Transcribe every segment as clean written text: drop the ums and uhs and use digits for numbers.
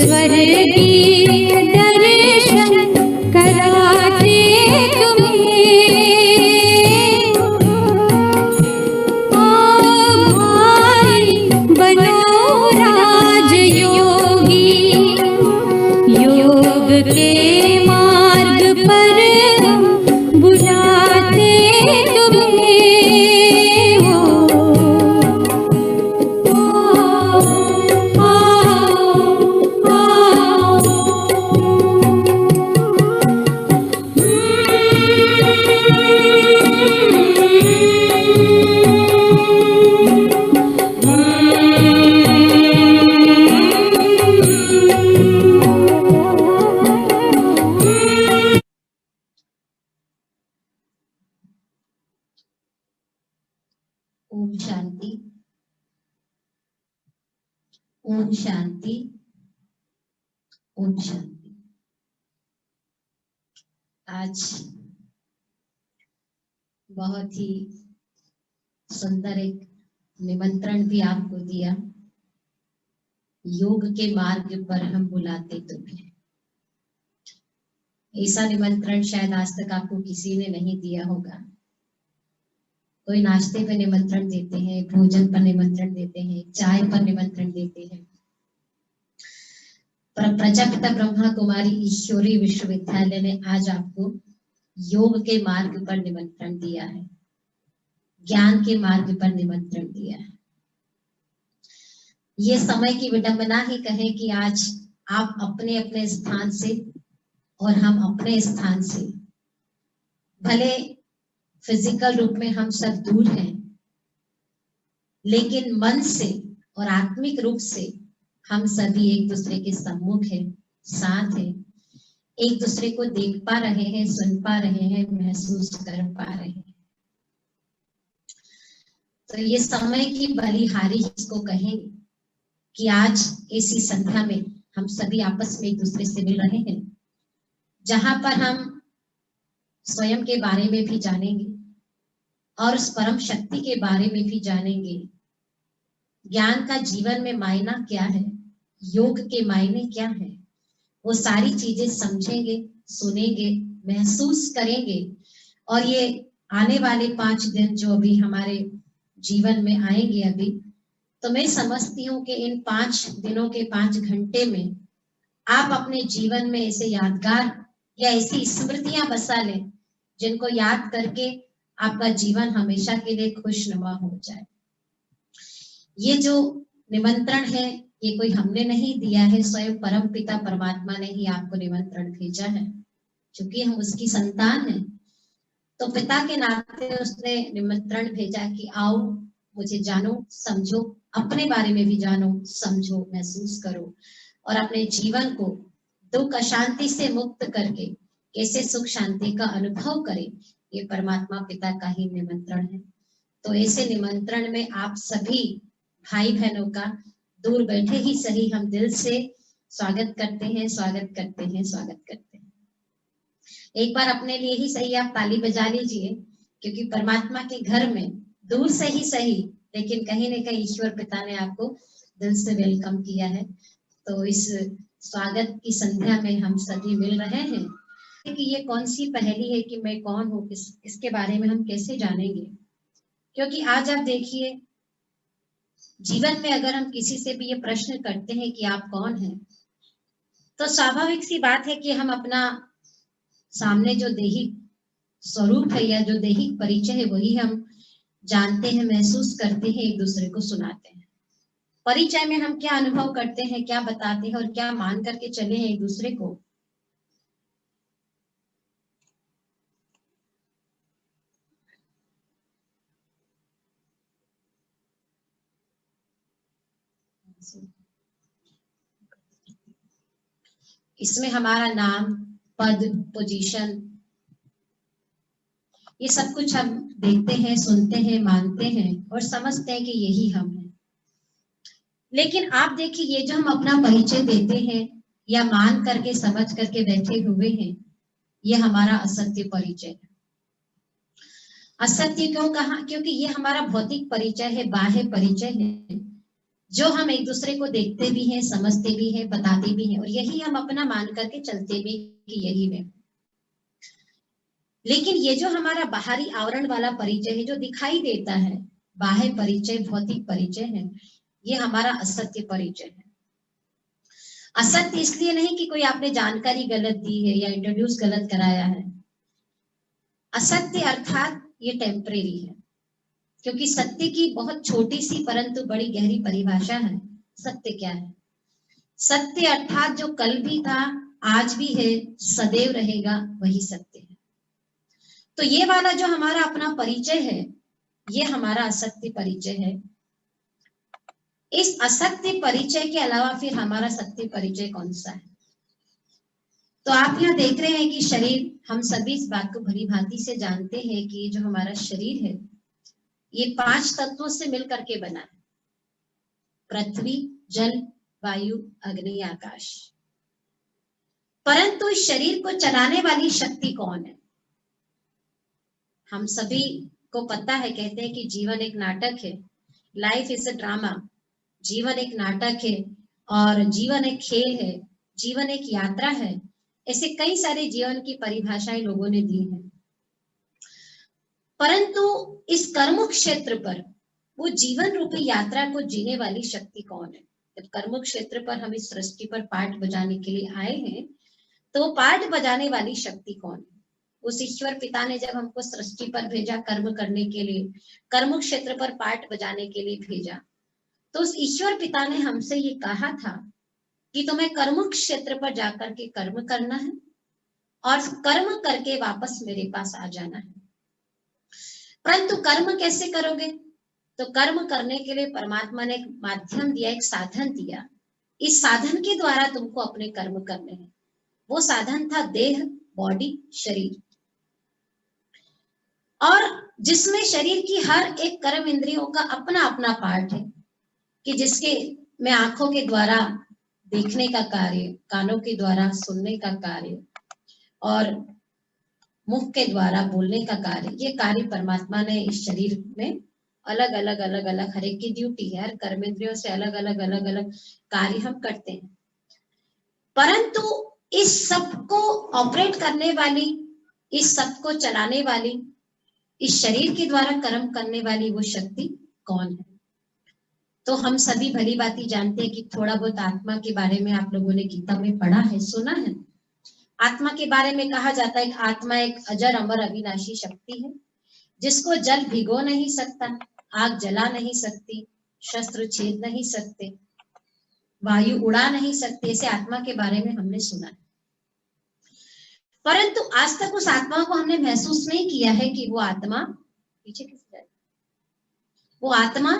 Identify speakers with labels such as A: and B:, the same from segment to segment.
A: स्वर्ग की दर्शन कराते तुम्हें। भाई बनो राजयोगी, योग के मार्ग पर हम बुलाते तुम्हें।
B: ओम शांति, ओम शांति, ओम शांति। आज बहुत ही सुंदर एक निमंत्रण भी आपको दिया, योग के मार्ग पर हम बुलाते तुम्हें। ऐसा निमंत्रण शायद आज तक आपको किसी ने नहीं दिया होगा। कोई नाश्ते पर निमंत्रण देते हैं, भोजन पर निमंत्रण देते हैं, चाय पर निमंत्रण देते हैं, पर प्रजापिता ब्रह्मा कुमारी ईश्वरी विश्वविद्यालय ने आज आपको योग के मार्ग पर निमंत्रण दिया है, ज्ञान के मार्ग पर निमंत्रण दिया है। ये समय की विडंबना ही कहें कि आज आप अपने अपने स्थान से और हम अपने स्थान से, भले फिजिकल रूप में हम सब दूर हैं, लेकिन मन से और आत्मिक रूप से हम सभी एक दूसरे के सम्मुख हैं, साथ हैं, एक दूसरे को देख पा रहे हैं, सुन पा रहे हैं, महसूस कर पा रहे हैं। तो ये समय की बलिहारी जिसको कहें कि आज ऐसी संध्या में हम सभी आपस में एक दूसरे से मिल रहे हैं, जहां पर हम स्वयं के बारे में भी जानेंगे और उस परम शक्ति के बारे में भी जानेंगे। ज्ञान का जीवन में मायना क्या है, योग के मायने क्या है, वो सारी चीजें समझेंगे, सुनेंगे, महसूस करेंगे। और ये आने वाले 5 दिन जो अभी हमारे जीवन में आएंगे अभी, तो मैं समझती हूँ कि इन 5 दिनों के 5 घंटे में आप अपने जीवन में ऐसे यादगार या ऐसी स्मृतियां बसा लें जिनको याद करके आपका जीवन हमेशा के लिए खुशनुमा हो जाए। ये जो निमंत्रण है ये कोई हमने नहीं दिया है, स्वयं परम पिता परमात्मा ने ही आपको निमंत्रण भेजा है। क्योंकि हम उसकी संतान हैं, तो पिता के नाते उसने निमंत्रण भेजा कि आओ, मुझे जानो, समझो, अपने बारे में भी जानो, समझो, महसूस करो और अपने जीवन को दुख अशांति से मुक्त करके कैसे सुख शांति का अनुभव करें। ये परमात्मा पिता का ही निमंत्रण है। तो ऐसे निमंत्रण में आप सभी भाई बहनों का दूर बैठे ही सही हम दिल से स्वागत करते हैं, स्वागत करते हैं, स्वागत करते हैं। एक बार अपने लिए ही सही आप ताली बजा लीजिए, क्योंकि परमात्मा के घर में दूर से ही सही, लेकिन कहीं न कहीं ईश्वर पिता ने आपको दिल से वेलकम किया है। तो इस स्वागत की संध्या में हम सभी मिल रहे हैं कि ये कौन सी पहेली है कि मैं कौन हूँ, इसके बारे में हम कैसे जानेंगे। क्योंकि आज आप देखिए, जीवन में अगर हम किसी से भी ये प्रश्न करते हैं कि आप कौन हैं, तो स्वाभाविक सी बात है कि हम अपना सामने जो दैहिक स्वरूप है या जो दैहिक परिचय है वही हम जानते हैं, महसूस करते हैं, एक दूसरे को सुनाते हैं। परिचय में हम क्या अनुभव करते हैं, क्या बताते हैं और क्या मान करके चले हैं एक दूसरे को। इसमें हमारा नाम, पद, पोजीशन, ये सब कुछ हम देखते हैं, सुनते हैं, मानते हैं और समझते हैं कि यही हम हैं। लेकिन आप देखिए, ये जो हम अपना परिचय देते हैं या मान करके समझ करके बैठे हुए हैं, ये हमारा असत्य परिचय है। असत्य क्यों कहा? क्योंकि ये हमारा भौतिक परिचय है, बाह्य परिचय है, जो हम एक दूसरे को देखते भी हैं, समझते भी हैं, बताते भी हैं, और यही हम अपना मान करके चलते भी कि यही में। लेकिन ये जो हमारा बाहरी आवरण वाला परिचय है, जो दिखाई देता है, बाह्य परिचय, भौतिक परिचय है, ये हमारा असत्य परिचय है। असत्य इसलिए नहीं कि कोई आपने जानकारी गलत दी है या इंट्रोड्यूस गलत कराया है। असत्य अर्थात ये टेम्परेरी है, क्योंकि सत्य की बहुत छोटी सी परंतु बड़ी गहरी परिभाषा है। सत्य क्या है? सत्य अर्थात जो कल भी था, आज भी है, सदैव रहेगा, वही सत्य है। तो ये वाला जो हमारा अपना परिचय है, ये हमारा असत्य परिचय है। इस असत्य परिचय के अलावा फिर हमारा सत्य परिचय कौन सा है? तो आप यहाँ देख रहे हैं कि शरीर, हम सभी इस बात को भली भांति से जानते हैं कि जो हमारा शरीर है, ये 5 तत्वों से मिलकर के बना है। पृथ्वी, जल, वायु, अग्नि, आकाश। परंतु इस शरीर को चलाने वाली शक्ति कौन है? हम सभी को पता है, कहते हैं कि जीवन एक नाटक है, लाइफ इज अ ड्रामा। जीवन एक नाटक है और जीवन एक खेल है, जीवन एक यात्रा है। ऐसे कई सारे जीवन की परिभाषाएं लोगों ने दी हैं। परंतु इस कर्म क्षेत्र पर वो जीवन रूपी यात्रा को जीने वाली शक्ति कौन है? जब कर्म क्षेत्र पर हम इस सृष्टि पर पाठ बजाने के लिए आए हैं, तो वो पाठ बजाने वाली शक्ति कौन है? उस ईश्वर पिता ने जब हमको सृष्टि पर भेजा कर्म करने के लिए, कर्म क्षेत्र पर पाठ बजाने के लिए भेजा, तो उस ईश्वर पिता ने हमसे ये कहा था कि तुम्हें कर्म क्षेत्र पर जाकर के कर्म करना है और कर्म करके वापस मेरे पास आ जाना है। परंतु कर्म कैसे करोगे? तो कर्म करने के लिए परमात्मा ने एक माध्यम दिया, एक साधन दिया। इस साधन के द्वारा तुमको अपने कर्म करने हैं। वो साधन था देह, बॉडी, शरीर, और जिसमें शरीर की हर एक कर्म इंद्रियों का अपना अपना पार्ट है, कि जिसके में आंखों के द्वारा देखने का कार्य, कानों के द्वारा सुनने का कार्य और मुख के द्वारा बोलने का कार्य, ये कार्य परमात्मा ने इस शरीर में अलग अलग हर एक की ड्यूटी है। हर कर्मेंद्रियों से अलग अलग कार्य हम करते हैं। परंतु इस सब को ऑपरेट करने वाली, इस सब को चलाने वाली, इस शरीर के द्वारा कर्म करने वाली वो शक्ति कौन है? तो हम सभी भली भांति जानते हैं कि थोड़ा बहुत आत्मा के बारे में आप लोगों ने गीता में पढ़ा है, सुना है। आत्मा के बारे में कहा जाता है कि आत्मा एक अजर अमर अविनाशी शक्ति है, जिसको जल भिगो नहीं सकता, आग जला नहीं सकती, शस्त्र छेद नहीं सकते, वायु उड़ा नहीं सकते। ऐसे आत्मा के बारे में हमने सुना है। परंतु आज तक उस आत्मा को हमने महसूस नहीं किया है कि वो आत्मा पीछे किस तरह, वो आत्मा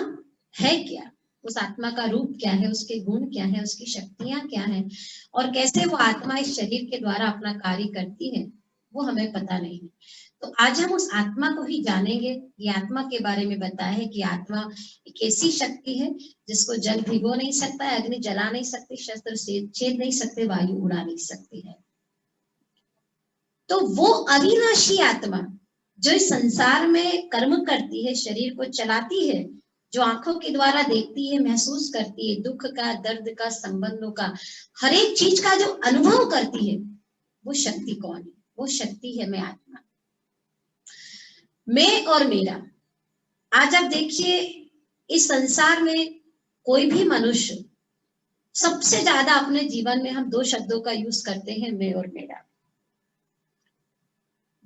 B: है क्या, उस आत्मा का रूप क्या है, उसके गुण क्या है, उसकी शक्तियां क्या है, और कैसे वो आत्मा इस शरीर के द्वारा अपना कार्य करती है, वो हमें पता नहीं है। तो आज हम उस आत्मा को ही जानेंगे। ये आत्मा के बारे में बताया है कि आत्मा एक ऐसी शक्ति है जिसको जल भिगो नहीं सकता है, अग्नि जला नहीं सकती, शस्त्र छेद नहीं सकते, वायु उड़ा नहीं सकती है। तो वो अविनाशी आत्मा जो इस संसार में कर्म करती है, शरीर को चलाती है, जो आंखों के द्वारा देखती है, महसूस करती है, दुख का, दर्द का, संबंधों का, हर एक चीज का जो अनुभव करती है, वो शक्ति कौन है? वो शक्ति है मैं आत्मा, मैं और मेरा। आज आप देखिए इस संसार में कोई भी मनुष्य, सबसे ज्यादा अपने जीवन में हम 2 शब्दों का यूज करते हैं, मैं और मेरा।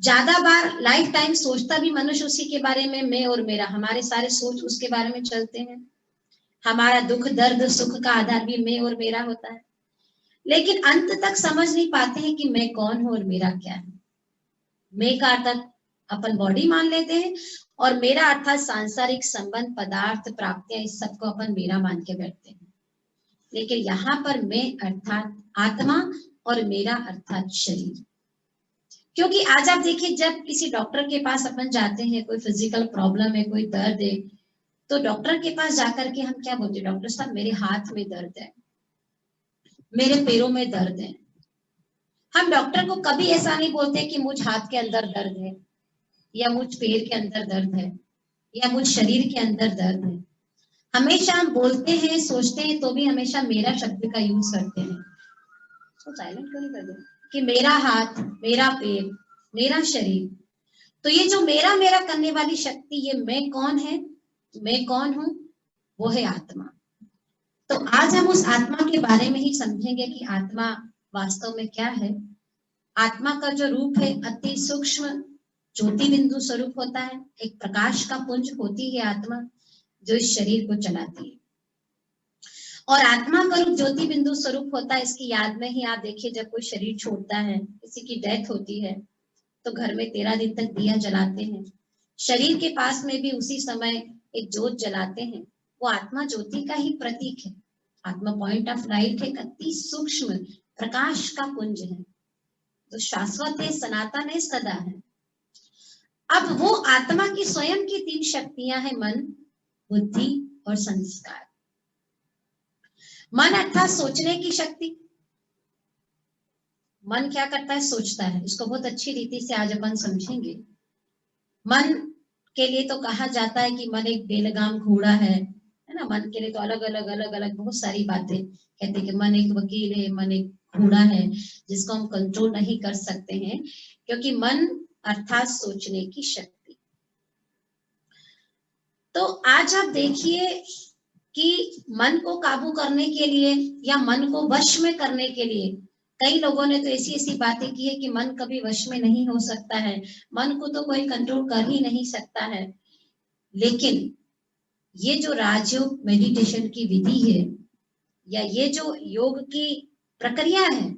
B: ज्यादा बार लाइफ टाइम सोचता भी मनुष्य उसी के बारे में, मैं और मेरा। हमारे सारे सोच उसके बारे में चलते हैं। हमारा दुख, दर्द, सुख का आधार भी मैं और मेरा होता है। लेकिन अंत तक समझ नहीं पाते हैं कि मैं कौन हूं और मेरा क्या है। मैं का अर्थ अपन बॉडी मान लेते हैं और मेरा अर्थात सांसारिक संबंध, पदार्थ, प्राप्तियां, इस सबको अपन मेरा मान के बैठते हैं। लेकिन यहाँ पर मैं अर्थात आत्मा और मेरा अर्थात शरीर। क्योंकि आज आप देखिए, जब किसी डॉक्टर के पास अपन जाते हैं, कोई फिजिकल प्रॉब्लम है, कोई दर्द है, तो डॉक्टर के पास जाकर के हम क्या बोलते हैं? डॉक्टर साहब मेरे हाथ में दर्द है, मेरे पैरों में दर्द है। हम डॉक्टर को कभी ऐसा नहीं बोलते कि मुझ हाथ के अंदर दर्द है, या मुझ पैर के अंदर दर्द है, या मुझ शरीर के अंदर दर्द है। हमेशा हम बोलते हैं, सोचते हैं, तो भी हमेशा मेरा शब्द का यूज करते हैं। तो साइलेंट क्यों नहीं कर दे कि मेरा हाथ, मेरा पैर, मेरा शरीर। तो ये जो मेरा मेरा करने वाली शक्ति, ये मैं कौन है, मैं कौन हूं, वो है आत्मा। तो आज हम उस आत्मा के बारे में ही समझेंगे कि आत्मा वास्तव में क्या है। आत्मा का जो रूप है अति सूक्ष्म ज्योति बिंदु स्वरूप होता है, एक प्रकाश का पुंज होती है आत्मा, जो इस शरीर को चलाती है। और आत्मा का रूप ज्योति बिंदु स्वरूप होता है। इसकी याद में ही आप देखिए, जब कोई शरीर छोड़ता है, किसी की डेथ होती है, तो घर में 13 दिन तक दिया जलाते हैं। शरीर के पास में भी उसी समय एक ज्योत जलाते हैं। वो आत्मा ज्योति का ही प्रतीक है। आत्मा पॉइंट ऑफ लाइट है, अति सूक्ष्म प्रकाश का पुंज है, जो शाश्वत है, सनातन है, सदा है। अब वो आत्मा की स्वयं की 3 शक्तियां हैं, मन, बुद्धि और संस्कार। मन अर्थात सोचने की शक्ति। मन क्या करता है, सोचता है। इसको बहुत अच्छी रीति से आज अपन समझेंगे। मन के लिए तो कहा जाता है कि मन एक बेलगाम घोड़ा है ना। मन के लिए तो अलग अलग बहुत सारी बातें कहते हैं कि मन एक वकील है, मन एक घोड़ा है जिसको हम कंट्रोल नहीं कर सकते हैं, क्योंकि मन अर्थात सोचने की शक्ति। तो आज आप देखिए कि मन को काबू करने के लिए या मन को वश में करने के लिए कई लोगों ने तो ऐसी ऐसी बातें की है कि मन कभी वश में नहीं हो सकता है, मन को तो कोई कंट्रोल कर ही नहीं सकता है। लेकिन ये जो राजयोग मेडिटेशन की विधि है या ये जो योग की प्रक्रिया है,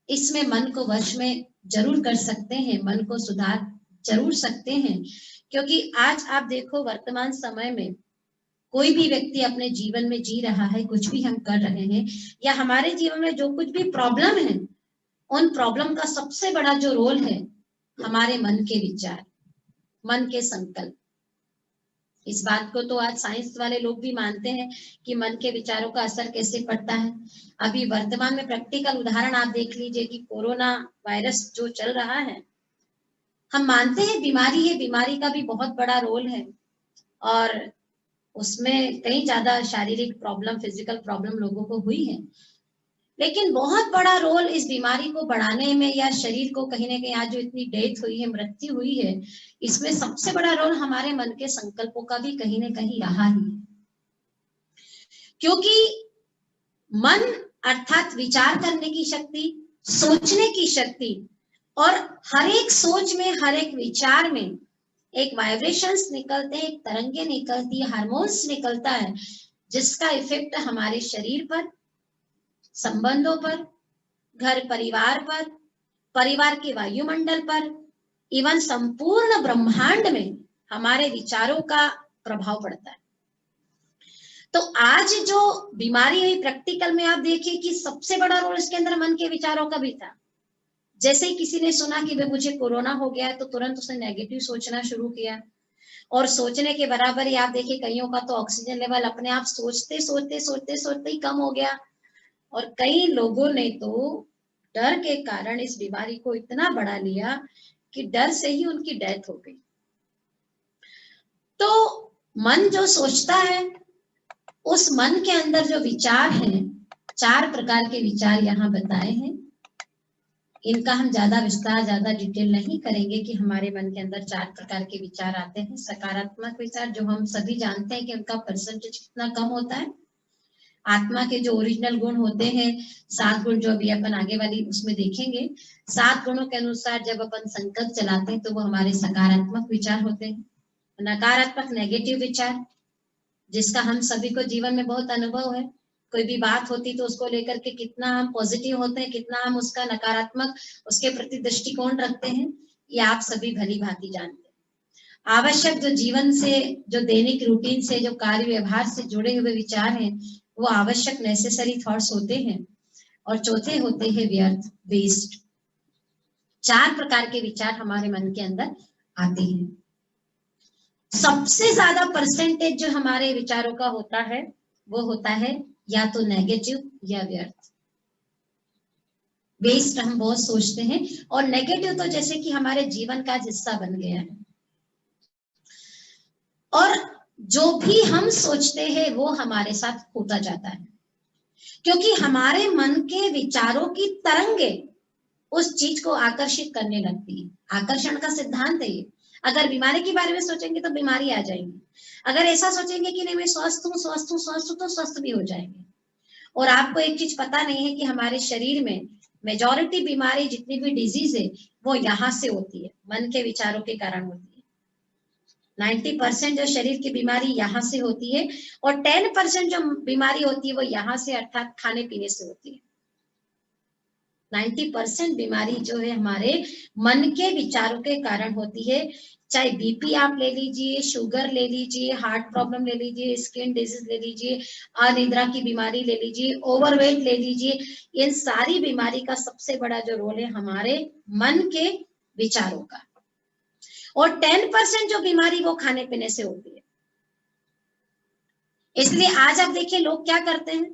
B: इसमें मन को वश में जरूर कर सकते हैं, मन को सुधार जरूर सकते हैं। क्योंकि आज आप देखो, वर्तमान समय में कोई भी व्यक्ति अपने जीवन में जी रहा है, कुछ भी हम कर रहे हैं, या हमारे जीवन में जो कुछ भी प्रॉब्लम है, उन प्रॉब्लम का सबसे बड़ा जो रोल है हमारे मन के विचार, मन के संकल्प। इस बात को तो आज साइंस वाले लोग भी मानते हैं कि मन के विचारों का असर कैसे पड़ता है। अभी वर्तमान में प्रैक्टिकल उदाहरण आप देख लीजिए कि कोरोना वायरस जो चल रहा है, हम मानते हैं बीमारी है, बीमारी का भी बहुत बड़ा रोल है और उसमें कई ज्यादा शारीरिक प्रॉब्लम, फिजिकल प्रॉब्लम लोगों को हुई है। लेकिन बहुत बड़ा रोल इस बीमारी को बढ़ाने में या शरीर को कहीं ना कहीं आज जो इतनी डेथ हुई है, मृत्यु हुई है, इसमें सबसे बड़ा रोल हमारे मन के संकल्पों का भी कहीं ना कहीं रहा ही। क्योंकि मन अर्थात विचार करने की शक्ति, सोचने की शक्ति, और हर एक सोच में, हर एक विचार में एक वाइब्रेशंस निकलते हैं, एक तरंगे निकलती है, हार्मोन्स निकलता है, जिसका इफेक्ट हमारे शरीर पर, संबंधों पर, घर परिवार पर, परिवार के वायुमंडल पर, इवन संपूर्ण ब्रह्मांड में हमारे विचारों का प्रभाव पड़ता है। तो आज जो बीमारी हुई, प्रैक्टिकल में आप देखिए कि सबसे बड़ा रोल इसके अंदर मन के विचारों का भी था। जैसे ही किसी ने सुना कि भाई मुझे कोरोना हो गया, तो तुरंत उसने नेगेटिव सोचना शुरू किया। और सोचने के बराबर ही आप देखिए कईयों का तो ऑक्सीजन लेवल अपने आप सोचते सोचते सोचते सोचते ही कम हो गया। और कई लोगों ने तो डर के कारण इस बीमारी को इतना बढ़ा लिया कि डर से ही उनकी डेथ हो गई। तो मन जो सोचता है, उस मन के अंदर जो विचार हैं, 4 प्रकार के विचार यहाँ बताए हैं। इनका हम ज्यादा विस्तार, ज्यादा डिटेल नहीं करेंगे कि हमारे मन के अंदर 4 प्रकार के विचार आते हैं। सकारात्मक विचार, जो हम सभी जानते हैं कि उनका परसेंटेज कितना कम होता है। आत्मा के जो ओरिजिनल गुण होते हैं, 7 गुण, जो अभी अपन आगे वाली उसमें देखेंगे, 7 गुणों के अनुसार जब अपन संकल्प चलाते हैं तो वो हमारे सकारात्मक विचार होते हैं। नकारात्मक, नेगेटिव विचार, जिसका हम सभी को जीवन में बहुत अनुभव है। कोई भी बात होती तो उसको लेकर के कितना हम पॉजिटिव होते हैं, कितना हम उसका नकारात्मक, उसके प्रति दृष्टिकोण रखते हैं, ये आप सभी भली भांति जानते हैं। आवश्यक जो जीवन से, जो दैनिक रूटीन से, जो कार्य व्यवहार से जुड़े हुए विचार हैं, वो आवश्यक नेसेसरी थॉट्स होते हैं। और चौथे होते हैं व्यर्थ, वेस्ट। 4 प्रकार के विचार हमारे मन के अंदर आते हैं। सबसे ज्यादा परसेंटेज जो हमारे विचारों का होता है, वो होता है या तो नेगेटिव या व्यर्थ। वेस्ट हम बहुत सोचते हैं, और नेगेटिव तो जैसे कि हमारे जीवन का हिस्सा बन गया है। और जो भी हम सोचते हैं वो हमारे साथ होता जाता है, क्योंकि हमारे मन के विचारों की तरंगे उस चीज को आकर्षित करने लगती है। आकर्षण का सिद्धांत है ये। अगर बीमारी के बारे में सोचेंगे तो बीमारी आ जाएगी, अगर ऐसा सोचेंगे कि नहीं मैं स्वस्थ हूँ स्वस्थ हूँ स्वस्थ हूँ, तो स्वस्थ भी हो जाएंगे। और आपको एक चीज पता नहीं है कि हमारे शरीर में मेजॉरिटी बीमारी जितनी भी डिजीज है वो यहाँ से होती है, मन के विचारों के कारण होती है। 90% जो शरीर की बीमारी यहाँ से होती है, और 10% जो बीमारी होती है वो यहाँ से, अर्थात खाने पीने से होती है। 90% बीमारी जो है हमारे मन के विचारों के कारण होती है। चाहे बीपी आप ले लीजिए, शुगर ले लीजिए, हार्ट प्रॉब्लम ले लीजिए, स्किन डिजीज ले लीजिए, अनिद्रा की बीमारी ले लीजिए, ओवरवेट ले लीजिए, इन सारी बीमारी का सबसे बड़ा जो रोल है हमारे मन के विचारों का। और 10% जो बीमारी वो खाने पीने से होती है। इसलिए आज आप देखिए लोग क्या करते हैं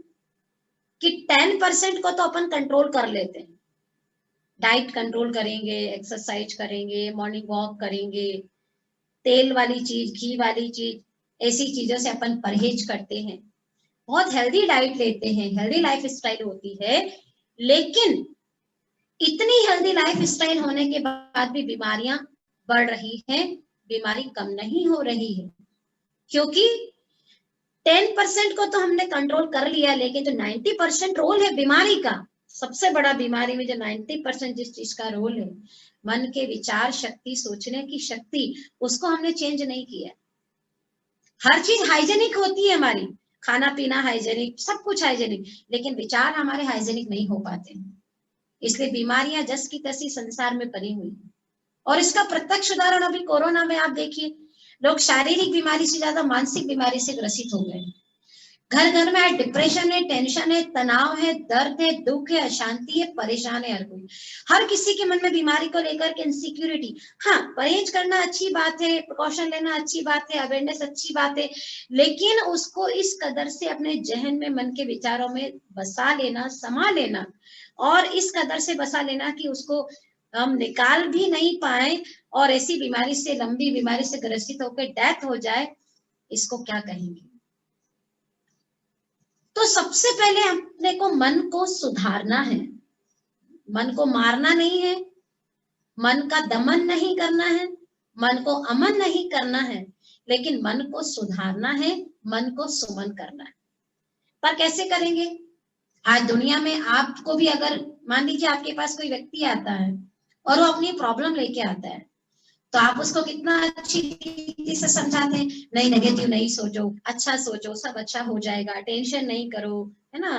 B: कि 10% को तो अपन कंट्रोल कर लेते हैं, डाइट कंट्रोल करेंगे, एक्सरसाइज करेंगे, मॉर्निंग वॉक करेंगे, तेल वाली चीज, घी वाली चीज, ऐसी चीजों से अपन परहेज करते हैं, बहुत हेल्दी डाइट लेते हैं, हेल्दी लाइफ स्टाइल होती है। लेकिन इतनी हेल्दी लाइफ स्टाइल होने के बाद भी बीमारियां बढ़ रही हैं, बीमारी कम नहीं हो रही है, क्योंकि 10% को तो हमने कंट्रोल कर लिया, लेकिन जो 90% रोल है बीमारी का, सबसे बड़ा बीमारी में जो 90% जिस चीज का रोल है, मन के विचार शक्ति, सोचने की शक्ति, उसको हमने चेंज नहीं किया। हर चीज हाइजेनिक होती है हमारी, खाना पीना हाइजेनिक, सब कुछ हाइजेनिक, लेकिन विचार हमारे हाइजेनिक नहीं हो पाते, इसलिए बीमारियां जस की तसी संसार में पड़ी हुई। और इसका प्रत्यक्ष उदाहरण अभी कोरोना में आप देखिए, लोग शारीरिक बीमारी से ज्यादा मानसिक बीमारी से ग्रसित हो गए। घर घर में आज डिप्रेशन है, टेंशन है, तनाव है, दर्द है, दुख है, अशांति है, परेशान है हर कोई। हर किसी के मन में बीमारी को लेकर के इनसिक्योरिटी। हाँ, परहेज करना अच्छी बात है, प्रिकॉशन लेना अच्छी बात है, अवेयरनेस अच्छी बात है, लेकिन उसको इस कदर से अपने जहन में, मन के विचारों में बसा लेना, समा लेना, और इस कदर से बसा लेना कि उसको हम निकाल भी नहीं पाए और ऐसी बीमारी से, लंबी बीमारी से ग्रसित होकर डेथ हो जाए, इसको क्या कहेंगे। तो सबसे पहले अपने को मन को सुधारना है, मन को मारना नहीं है, मन का दमन नहीं करना है, मन को अमन नहीं करना है, लेकिन मन को सुधारना है, मन को सुमन करना है। पर कैसे करेंगे? आज दुनिया में आपको भी, अगर मान लीजिए आपके पास कोई व्यक्ति आता है और वो अपनी प्रॉब्लम लेके आता है, तो आप उसको कितना अच्छी तरीके से समझाते हैं, नहीं नेगेटिव नहीं सोचो, अच्छा सोचो, सब अच्छा हो जाएगा, टेंशन नहीं करो, है ना,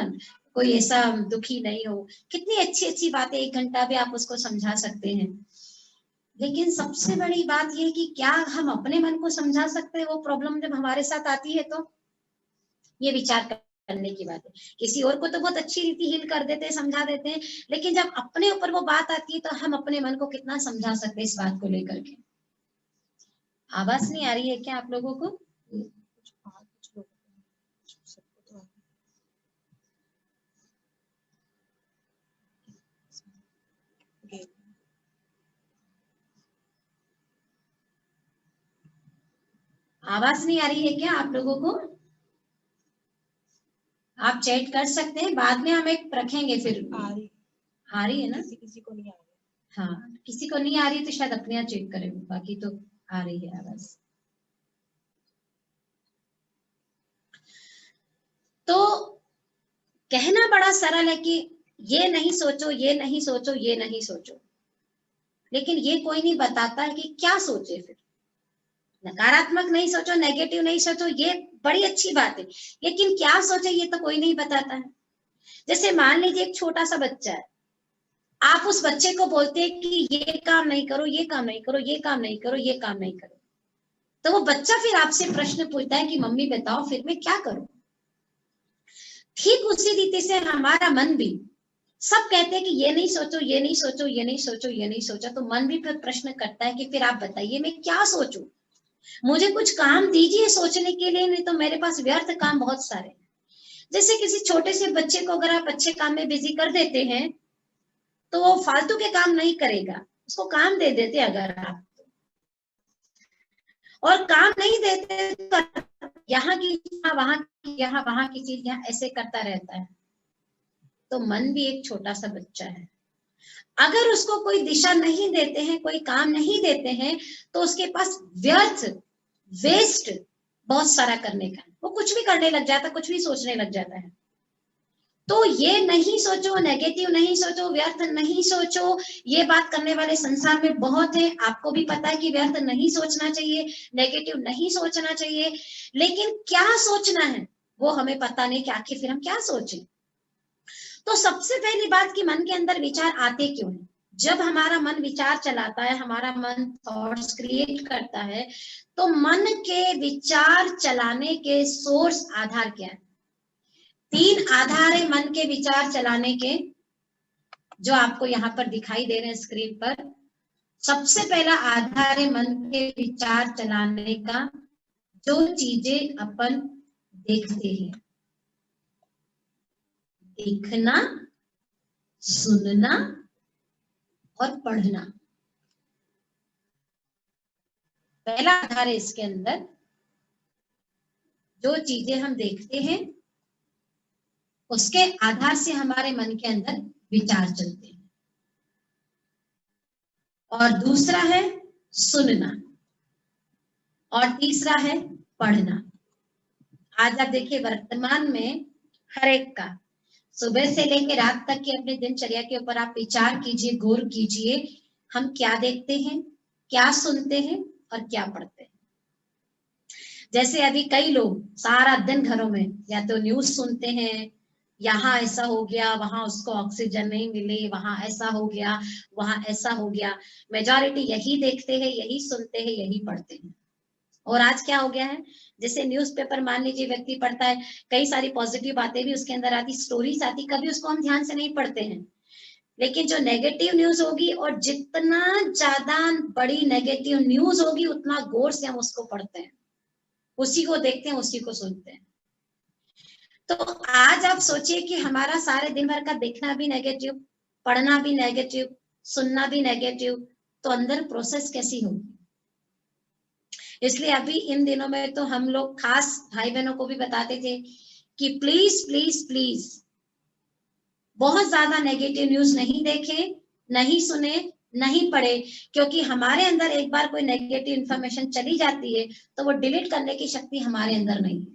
B: कोई ऐसा दुखी नहीं हो। कितनी अच्छी अच्छी बातें 1 घंटा भी आप उसको समझा सकते हैं। लेकिन सबसे बड़ी बात यह कि क्या हम अपने मन को समझा सकते हैं वो प्रॉब्लम जब हमारे साथ आती है? तो ये विचार करने की बात है। किसी और को तो बहुत अच्छी रीति हील कर देते हैं, समझा देते हैं, लेकिन जब अपने ऊपर वो बात आती है तो हम अपने मन को कितना समझा सकते हैं इस बात को लेकर के। आवाज नहीं आ रही है क्या आप लोगों को? आवाज नहीं आ रही है क्या आप लोगों को? आप चैट कर सकते हैं, बाद में हम एक रखेंगे फिर। आ रही है ना? किसी को नहीं आ रही। हाँ, किसी को नहीं आ रही तो शायद अपने यहाँ चेक करें, बाकी तो आ रही है आवाज। तो कहना बड़ा सरल है कि ये नहीं सोचो, ये नहीं सोचो, ये नहीं सोचो, लेकिन ये कोई नहीं बताता है कि क्या सोचे। फिर नकारात्मक नहीं सोचो, नेगेटिव नहीं सोचो, ये बड़ी अच्छी बात है, लेकिन क्या सोचे ये तो कोई नहीं बताता है। जैसे मान लीजिए एक छोटा सा बच्चा है, आप उस बच्चे को बोलते हैं कि ये काम नहीं करो, ये काम नहीं करो, ये काम नहीं करो, ये काम नहीं करो, तो वो बच्चा फिर आपसे प्रश्न पूछता है कि मम्मी बताओ फिर मैं क्या करूं। ठीक उसी रीति से हमारा मन भी, सब कहते हैं कि ये नहीं सोचो, ये नहीं सोचो, ये नहीं सोचो, ये नहीं सोचो, तो मन भी फिर प्रश्न करता है कि फिर आप बताइए मैं क्या सोचूं, मुझे कुछ काम दीजिए सोचने के लिए, नहीं तो मेरे पास व्यर्थ काम बहुत सारे हैं। जैसे किसी छोटे से बच्चे को अगर आप अच्छे काम में बिजी कर देते हैं तो वो फालतू के काम नहीं करेगा, उसको काम दे देते अगर आप, और काम नहीं देते यहाँ की वहां की यहाँ, वहां की चीज यहाँ, ऐसे करता रहता है। तो मन भी एक छोटा सा बच्चा है, अगर उसको कोई दिशा नहीं देते हैं, कोई काम नहीं देते हैं, तो उसके पास व्यर्थ, वेस्ट बहुत सारा करने का, वो कुछ भी करने लग जाता, कुछ भी सोचने लग जाता है। तो ये नहीं सोचो, नेगेटिव नहीं सोचो, व्यर्थ नहीं सोचो, ये बात करने वाले संसार में बहुत है। आपको भी पता है कि व्यर्थ नहीं सोचना चाहिए, नेगेटिव नहीं सोचना चाहिए, लेकिन क्या सोचना है वो हमें पता नहीं कि आखिर फिर हम क्या सोचें। तो सबसे पहली बात कि मन के अंदर विचार आते क्यों हैं। जब हमारा मन विचार चलाता है, हमारा मन थॉट्स क्रिएट करता है, तो मन के विचार चलाने के सोर्स, आधार क्या है। 3 आधार है मन के विचार चलाने के, जो आपको यहाँ पर दिखाई दे रहे हैं स्क्रीन पर। सबसे पहला आधार है मन के विचार चलाने का, जो चीजें अपन देखते हैं। देखना, सुनना और पढ़ना, पहला आधार है इसके अंदर। जो चीजें हम देखते हैं उसके आधार से हमारे मन के अंदर विचार चलते हैं। और दूसरा है सुनना, और तीसरा है पढ़ना। आज आप देखिए वर्तमान में हर एक का सुबह से लेकर रात तक की अपनी दिनचर्या के ऊपर आप विचार कीजिए, गौर कीजिए, हम क्या देखते हैं, क्या सुनते हैं और क्या पढ़ते हैं। जैसे अभी कई लोग सारा दिन घरों में या तो न्यूज सुनते हैं, यहाँ ऐसा हो गया, वहां उसको ऑक्सीजन नहीं मिली, वहां ऐसा हो गया, वहां ऐसा हो गया। मेजॉरिटी यही देखते हैं, यही सुनते हैं, यही पढ़ते हैं। और आज क्या हो गया है, जैसे न्यूज़पेपर मान लीजिए व्यक्ति पढ़ता है, कई सारी पॉजिटिव बातें भी उसके अंदर आती, स्टोरीज आती, कभी उसको हम ध्यान से नहीं पढ़ते हैं। लेकिन जो नेगेटिव न्यूज होगी, और जितना ज्यादा बड़ी नेगेटिव न्यूज होगी, उतना गौर से हम उसको पढ़ते हैं, उसी को देखते हैं, उसी को सुनते हैं। तो आज आप सोचिए कि हमारा सारे दिन भर का देखना भी नेगेटिव, पढ़ना भी नेगेटिव, सुनना भी नेगेटिव, तो अंदर प्रोसेस कैसी होगी। इसलिए अभी इन दिनों में तो हम लोग खास भाई बहनों को भी बताते थे कि प्लीज प्लीज प्लीज बहुत ज्यादा नेगेटिव न्यूज नहीं देखें, नहीं सुने, नहीं पढ़े, क्योंकि हमारे अंदर एक बार कोई नेगेटिव इंफॉर्मेशन चली जाती है तो वो डिलीट करने की शक्ति हमारे अंदर नहीं है।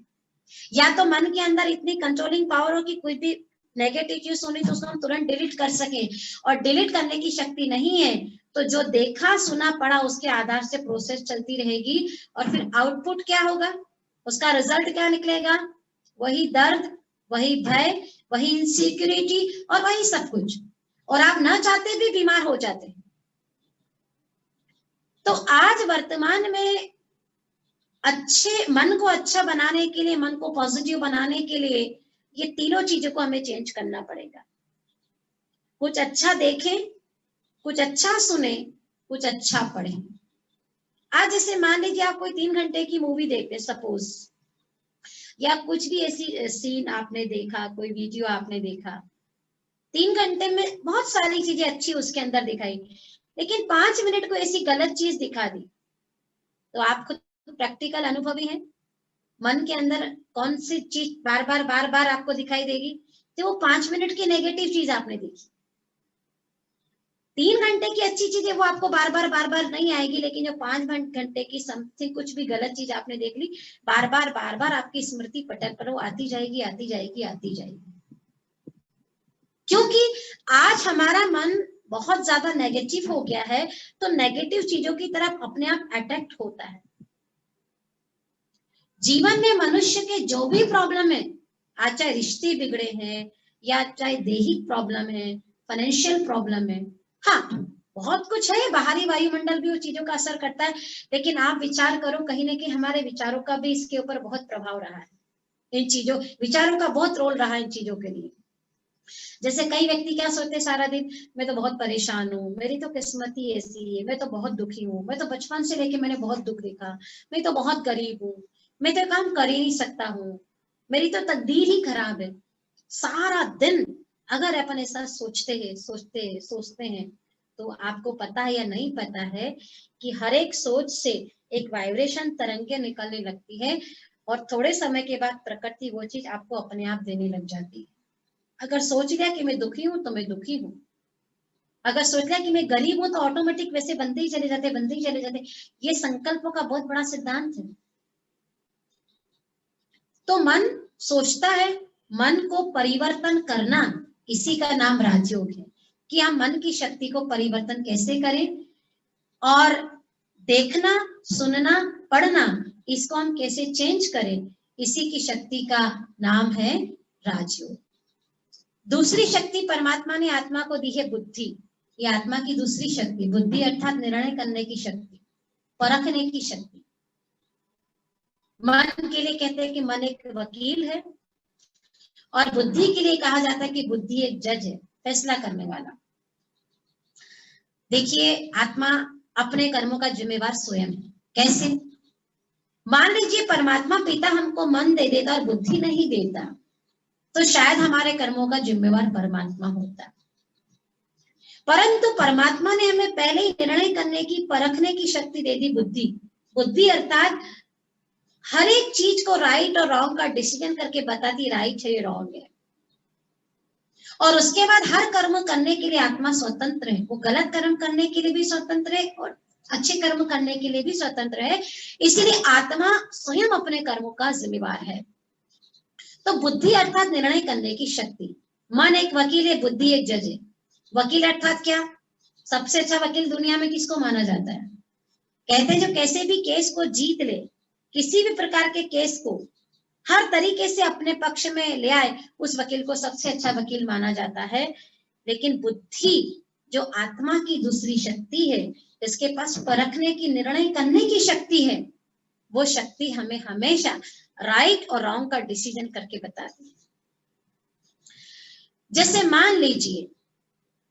B: या तो मन के अंदर इतनी कंट्रोलिंग पावर हो कि कोई भी नेगेटिव चीज सुनी तो उसको हम तुरंत डिलीट कर सके, और डिलीट करने की शक्ति नहीं है तो जो देखा सुना पढ़ा उसके आधार से प्रोसेस चलती रहेगी, और फिर आउटपुट क्या होगा, उसका रिजल्ट क्या निकलेगा, वही दर्द, वही भय, वही इनसिक्योरिटी और वही सब कुछ, और आप ना चाहते भी बीमार हो जाते हैं। तो आज वर्तमान में अच्छे मन को अच्छा बनाने के लिए, मन को पॉजिटिव बनाने के लिए ये तीनों चीजों को हमें चेंज करना पड़ेगा। कुछ अच्छा देखें, कुछ अच्छा सुने, कुछ अच्छा पढ़ें। आज जैसे मान लीजिए आप कोई 3 घंटे की मूवी देखते सपोज, या कुछ भी ऐसी सीन आपने देखा, कोई वीडियो आपने देखा, 3 घंटे में बहुत सारी चीजें अच्छी उसके अंदर दिखाई, लेकिन 5 मिनट को ऐसी गलत चीज दिखा दी, तो आप खुद प्रैक्टिकल अनुभवी है, मन के अंदर कौन सी चीज बार बार आपको दिखाई देगी, तो वो 5 मिनट की नेगेटिव चीज आपने देखी। 3 घंटे की अच्छी चीज है वो आपको बार बार नहीं आएगी, लेकिन जो 5 घंटे की समथिंग कुछ भी गलत चीज आपने देख ली, बार बार आपकी स्मृति पटल पर वो आती जाएगी, आती जाएगी, आती जाएगी। क्योंकि आज हमारा मन बहुत ज्यादा नेगेटिव हो गया है, तो नेगेटिव चीजों की तरफ अपने आप अट्रैक्ट होता है। जीवन में मनुष्य के जो भी प्रॉब्लम है, आज चाहे रिश्ते बिगड़े हैं, या चाहे दैहिक प्रॉब्लम है, फाइनेंशियल प्रॉब्लम है, हाँ बहुत कुछ है, बाहरी वायुमंडल भी उन चीजों का असर करता है, लेकिन आप विचार करो, कहीं ना कहीं हमारे विचारों का भी इसके ऊपर बहुत प्रभाव रहा है। इन चीजों, विचारों का बहुत रोल रहा है इन चीजों के लिए। जैसे कई व्यक्ति क्या सोचते हैं सारा दिन, मैं तो बहुत परेशान हूँ, मेरी तो किस्मत ही ऐसी है, मैं तो बहुत दुखी हूँ, मैं तो बचपन से लेके मैंने बहुत दुख देखा, मैं तो बहुत गरीब हूँ, मैं तो काम कर ही नहीं सकता हूँ, मेरी तो तकदीर ही खराब है। सारा दिन अगर अपन ऐसा सोचते हैं, तो आपको पता है या नहीं पता है कि हर एक सोच से एक वाइब्रेशन तरंगे निकलने लगती है, और थोड़े समय के बाद प्रकृति वो चीज आपको अपने आप देने लग जाती है। अगर सोच लिया कि मैं दुखी हूं तो मैं दुखी हूं, अगर सोच लिया कि मैं गरीब हूं तो ऑटोमेटिक वैसे बनते ही चले जाते, बनते ही चले जाते। ये संकल्पों का बहुत बड़ा सिद्धांत है। तो मन सोचता है, मन को परिवर्तन करना, इसी का नाम राजयोग है कि हम मन की शक्ति को परिवर्तन कैसे करें, और देखना, सुनना, पढ़ना, इसको हम कैसे चेंज करें, इसी की शक्ति का नाम है राजयोग। दूसरी शक्ति परमात्मा ने आत्मा को दी है बुद्धि। ये आत्मा की दूसरी शक्ति बुद्धि, अर्थात निर्णय करने की शक्ति, परखने की शक्ति। मन के लिए कहते हैं कि मन एक वकील है, और बुद्धि के लिए कहा जाता है कि बुद्धि एक जज है, फैसला करने वाला। देखिए, आत्मा अपने कर्मों का जिम्मेवार स्वयं है। कैसे? मान लीजिए परमात्मा पिता हमको मन दे देता और बुद्धि नहीं देता, तो शायद हमारे कर्मों का जिम्मेवार परमात्मा होता। परंतु परमात्मा ने हमें पहले ही निर्णय करने की, परखने की शक्ति दे दी, बुद्धि। बुद्धि अर्थात हर एक चीज को राइट और रॉन्ग का डिसीजन करके बताती, राइट है, रॉन्ग है। और उसके बाद हर कर्म करने के लिए आत्मा स्वतंत्र है। वो गलत कर्म करने के लिए भी स्वतंत्र है और अच्छे कर्म करने के लिए भी स्वतंत्र है। इसीलिए आत्मा स्वयं अपने कर्मों का जिम्मेवार है। तो बुद्धि अर्थात निर्णय करने की शक्ति। मन एक वकील है, बुद्धि एक जज है। वकील अर्थात क्या? सबसे अच्छा वकील दुनिया में किसको माना जाता है? कहते हैं जो कैसे भी केस को जीत ले, किसी भी प्रकार के केस को हर तरीके से अपने पक्ष में ले आए, उस वकील को सबसे अच्छा वकील माना जाता है। लेकिन बुद्धि जो आत्मा की दूसरी शक्ति है, इसके पास परखने की, निर्णय करने की शक्ति है, वो शक्ति हमें हमेशा राइट और रॉन्ग का डिसीजन करके बताती है। जैसे मान लीजिए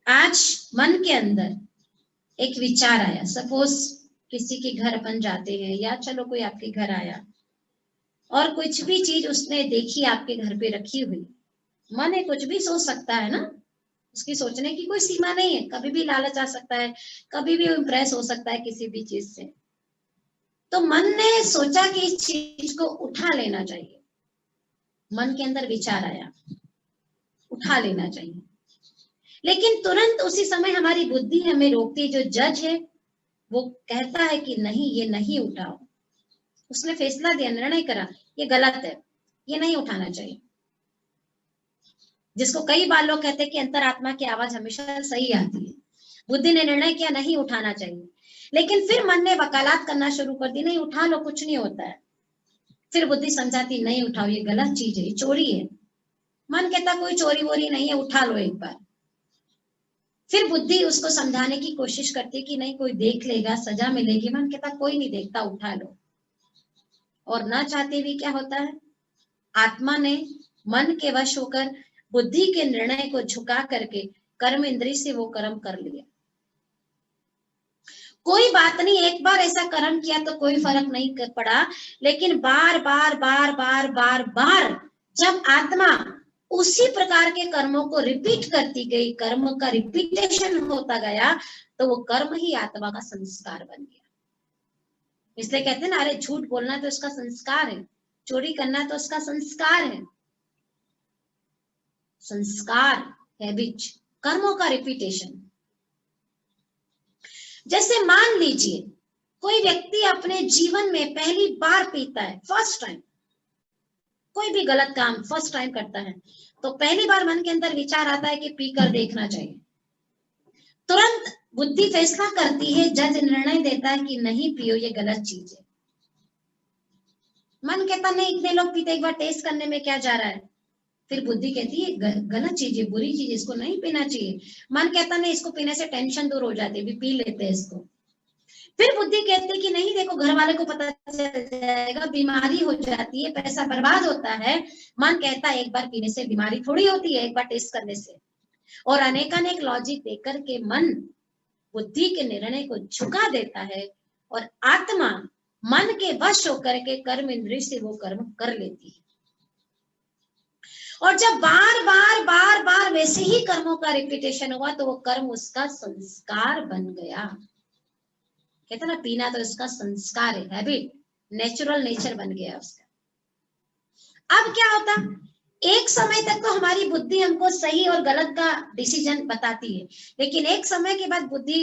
B: आज मन के अंदर एक विचार आया, सपोज किसी के घर अपन जाते हैं, या चलो कोई आपके घर आया और कुछ भी चीज उसने देखी आपके घर पे रखी हुई। मन है कुछ भी सोच सकता है ना, उसकी सोचने की कोई सीमा नहीं है, कभी भी लालच आ सकता है, कभी भी इम्प्रेस हो सकता है किसी भी चीज से। तो मन ने सोचा कि इस चीज को उठा लेना चाहिए। मन के अंदर विचार आया, उठा लेना चाहिए, लेकिन तुरंत उसी समय हमारी बुद्धि हमें रोकती है। जो जज है वो कहता है कि नहीं, ये नहीं उठाओ। उसने फैसला दिया, निर्णय करा, ये गलत है, ये नहीं उठाना चाहिए। जिसको कई बार लोग कहते हैं कि अंतरात्मा की आवाज हमेशा सही आती है। बुद्धि ने निर्णय किया नहीं उठाना चाहिए, लेकिन फिर मन ने वकालत करना शुरू कर दी, नहीं उठा लो, कुछ नहीं होता है। फिर बुद्धि समझाती नहीं उठाओ, ये गलत चीज है, ये चोरी है। मन कहता कोई चोरी वोरी नहीं है, उठा लो एक बार। फिर बुद्धि उसको समझाने की कोशिश करती कि नहीं कोई देख लेगा, सजा मिलेगी। मन कहता कोई नहीं देखता, उठा लो। और ना चाहते भी क्या होता है, आत्मा ने मन के वश होकर बुद्धि के निर्णय को झुका करके कर्म इंद्रिय से वो कर्म कर लिया। कोई बात नहीं, एक बार ऐसा कर्म किया तो कोई फर्क नहीं पड़ा, लेकिन बार बार बार बार बार बार जब आत्मा उसी प्रकार के कर्मों को रिपीट करती गई, कर्म का रिपीटेशन होता गया, तो वो कर्म ही आत्मा का संस्कार बन गया। इसलिए कहते हैं ना, अरे झूठ बोलना तो उसका संस्कार है, चोरी करना तो उसका संस्कार है। संस्कार, हैबिट, कर्मों का रिपीटेशन। जैसे मान लीजिए कोई व्यक्ति अपने जीवन में पहली बार पीता है, फर्स्ट टाइम, कोई भी गलत काम फर्स्ट टाइम करता है, तो पहली बार मन के अंदर विचार आता है कि पीकर देखना चाहिए। तुरंत बुद्धि फैसला करती है, जज निर्णय देता है कि नहीं पियो, ये गलत चीज है। मन कहता नहीं, इतने लोग पीते, एक बार टेस्ट करने में क्या जा रहा है। फिर बुद्धि कहती है गलत चीज है, बुरी चीज, इसको नहीं पीना चाहिए। मन कहता नहीं, इसको पीने से टेंशन दूर हो जाती है, भी पी लेते हैं इसको। फिर बुद्धि कहती है कि नहीं देखो, घर वाले को पता चल जाएगा, बीमारी हो जाती है, पैसा बर्बाद होता है। मन कहता है एक बार पीने से बीमारी थोड़ी होती है, एक बार टेस्ट करने से। और अनेकानेक लॉजिक देकर के मन बुद्धि के निर्णय को झुका देता है, और आत्मा मन के वश होकर के कर्म इंद्रिय से वो कर्म कर लेती है। और जब बार बार बार बार वैसे ही कर्मों का रिपीटेशन हुआ, तो वो कर्म उसका संस्कार बन गया। कहते ना, पीना तो इसका संस्कार है, हैबिट, नेचुरल नेचर बन गया उसका। अब क्या होता, एक समय तक तो हमारी बुद्धि हमको सही और गलत का डिसीजन बताती है, लेकिन एक समय के बाद बुद्धि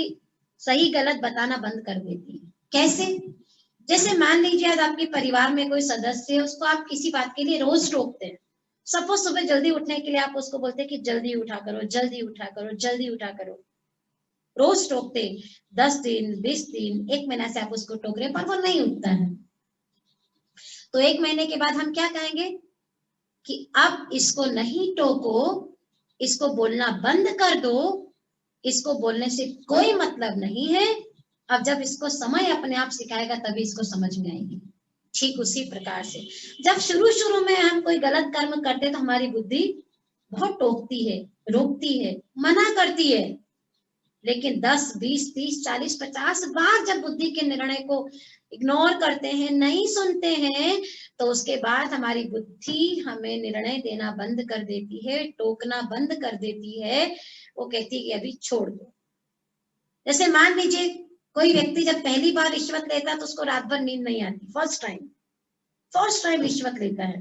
B: सही गलत बताना बंद कर देती है। कैसे? जैसे मान लीजिए आज आपके परिवार में कोई सदस्य है, उसको आप किसी बात के लिए रोज टोकते हैं। सपोज सुबह जल्दी उठने के लिए आप उसको बोलते हैं कि जल्दी उठा करो, जल्दी उठा करो, जल्दी उठा करो। रोज टोकते, 10 दिन, 20 दिन, 1 महीना से आप उसको टोक रहे, पर वो नहीं उठता है। तो 1 महीने के बाद हम क्या कहेंगे कि अब इसको नहीं टोको, इसको बोलना बंद कर दो, इसको बोलने से कोई मतलब नहीं है। अब जब इसको समय अपने आप सिखाएगा तभी इसको समझ में आएगी। ठीक उसी प्रकार से जब शुरू शुरू में हम कोई गलत कर्म करते तो हमारी बुद्धि बहुत टोकती है, रोकती है, मना करती है, लेकिन 10, 20, 30, 40, 50 बार जब बुद्धि के निर्णय को इग्नोर करते हैं, नहीं सुनते हैं, तो उसके बाद हमारी बुद्धि हमें निर्णय देना बंद कर देती है, टोकना बंद कर देती है। वो कहती है कि अभी छोड़ दो। जैसे मान लीजिए कोई व्यक्ति जब पहली बार रिश्वत लेता है तो उसको रात भर नींद नहीं आती। फर्स्ट टाइम रिश्वत लेता है,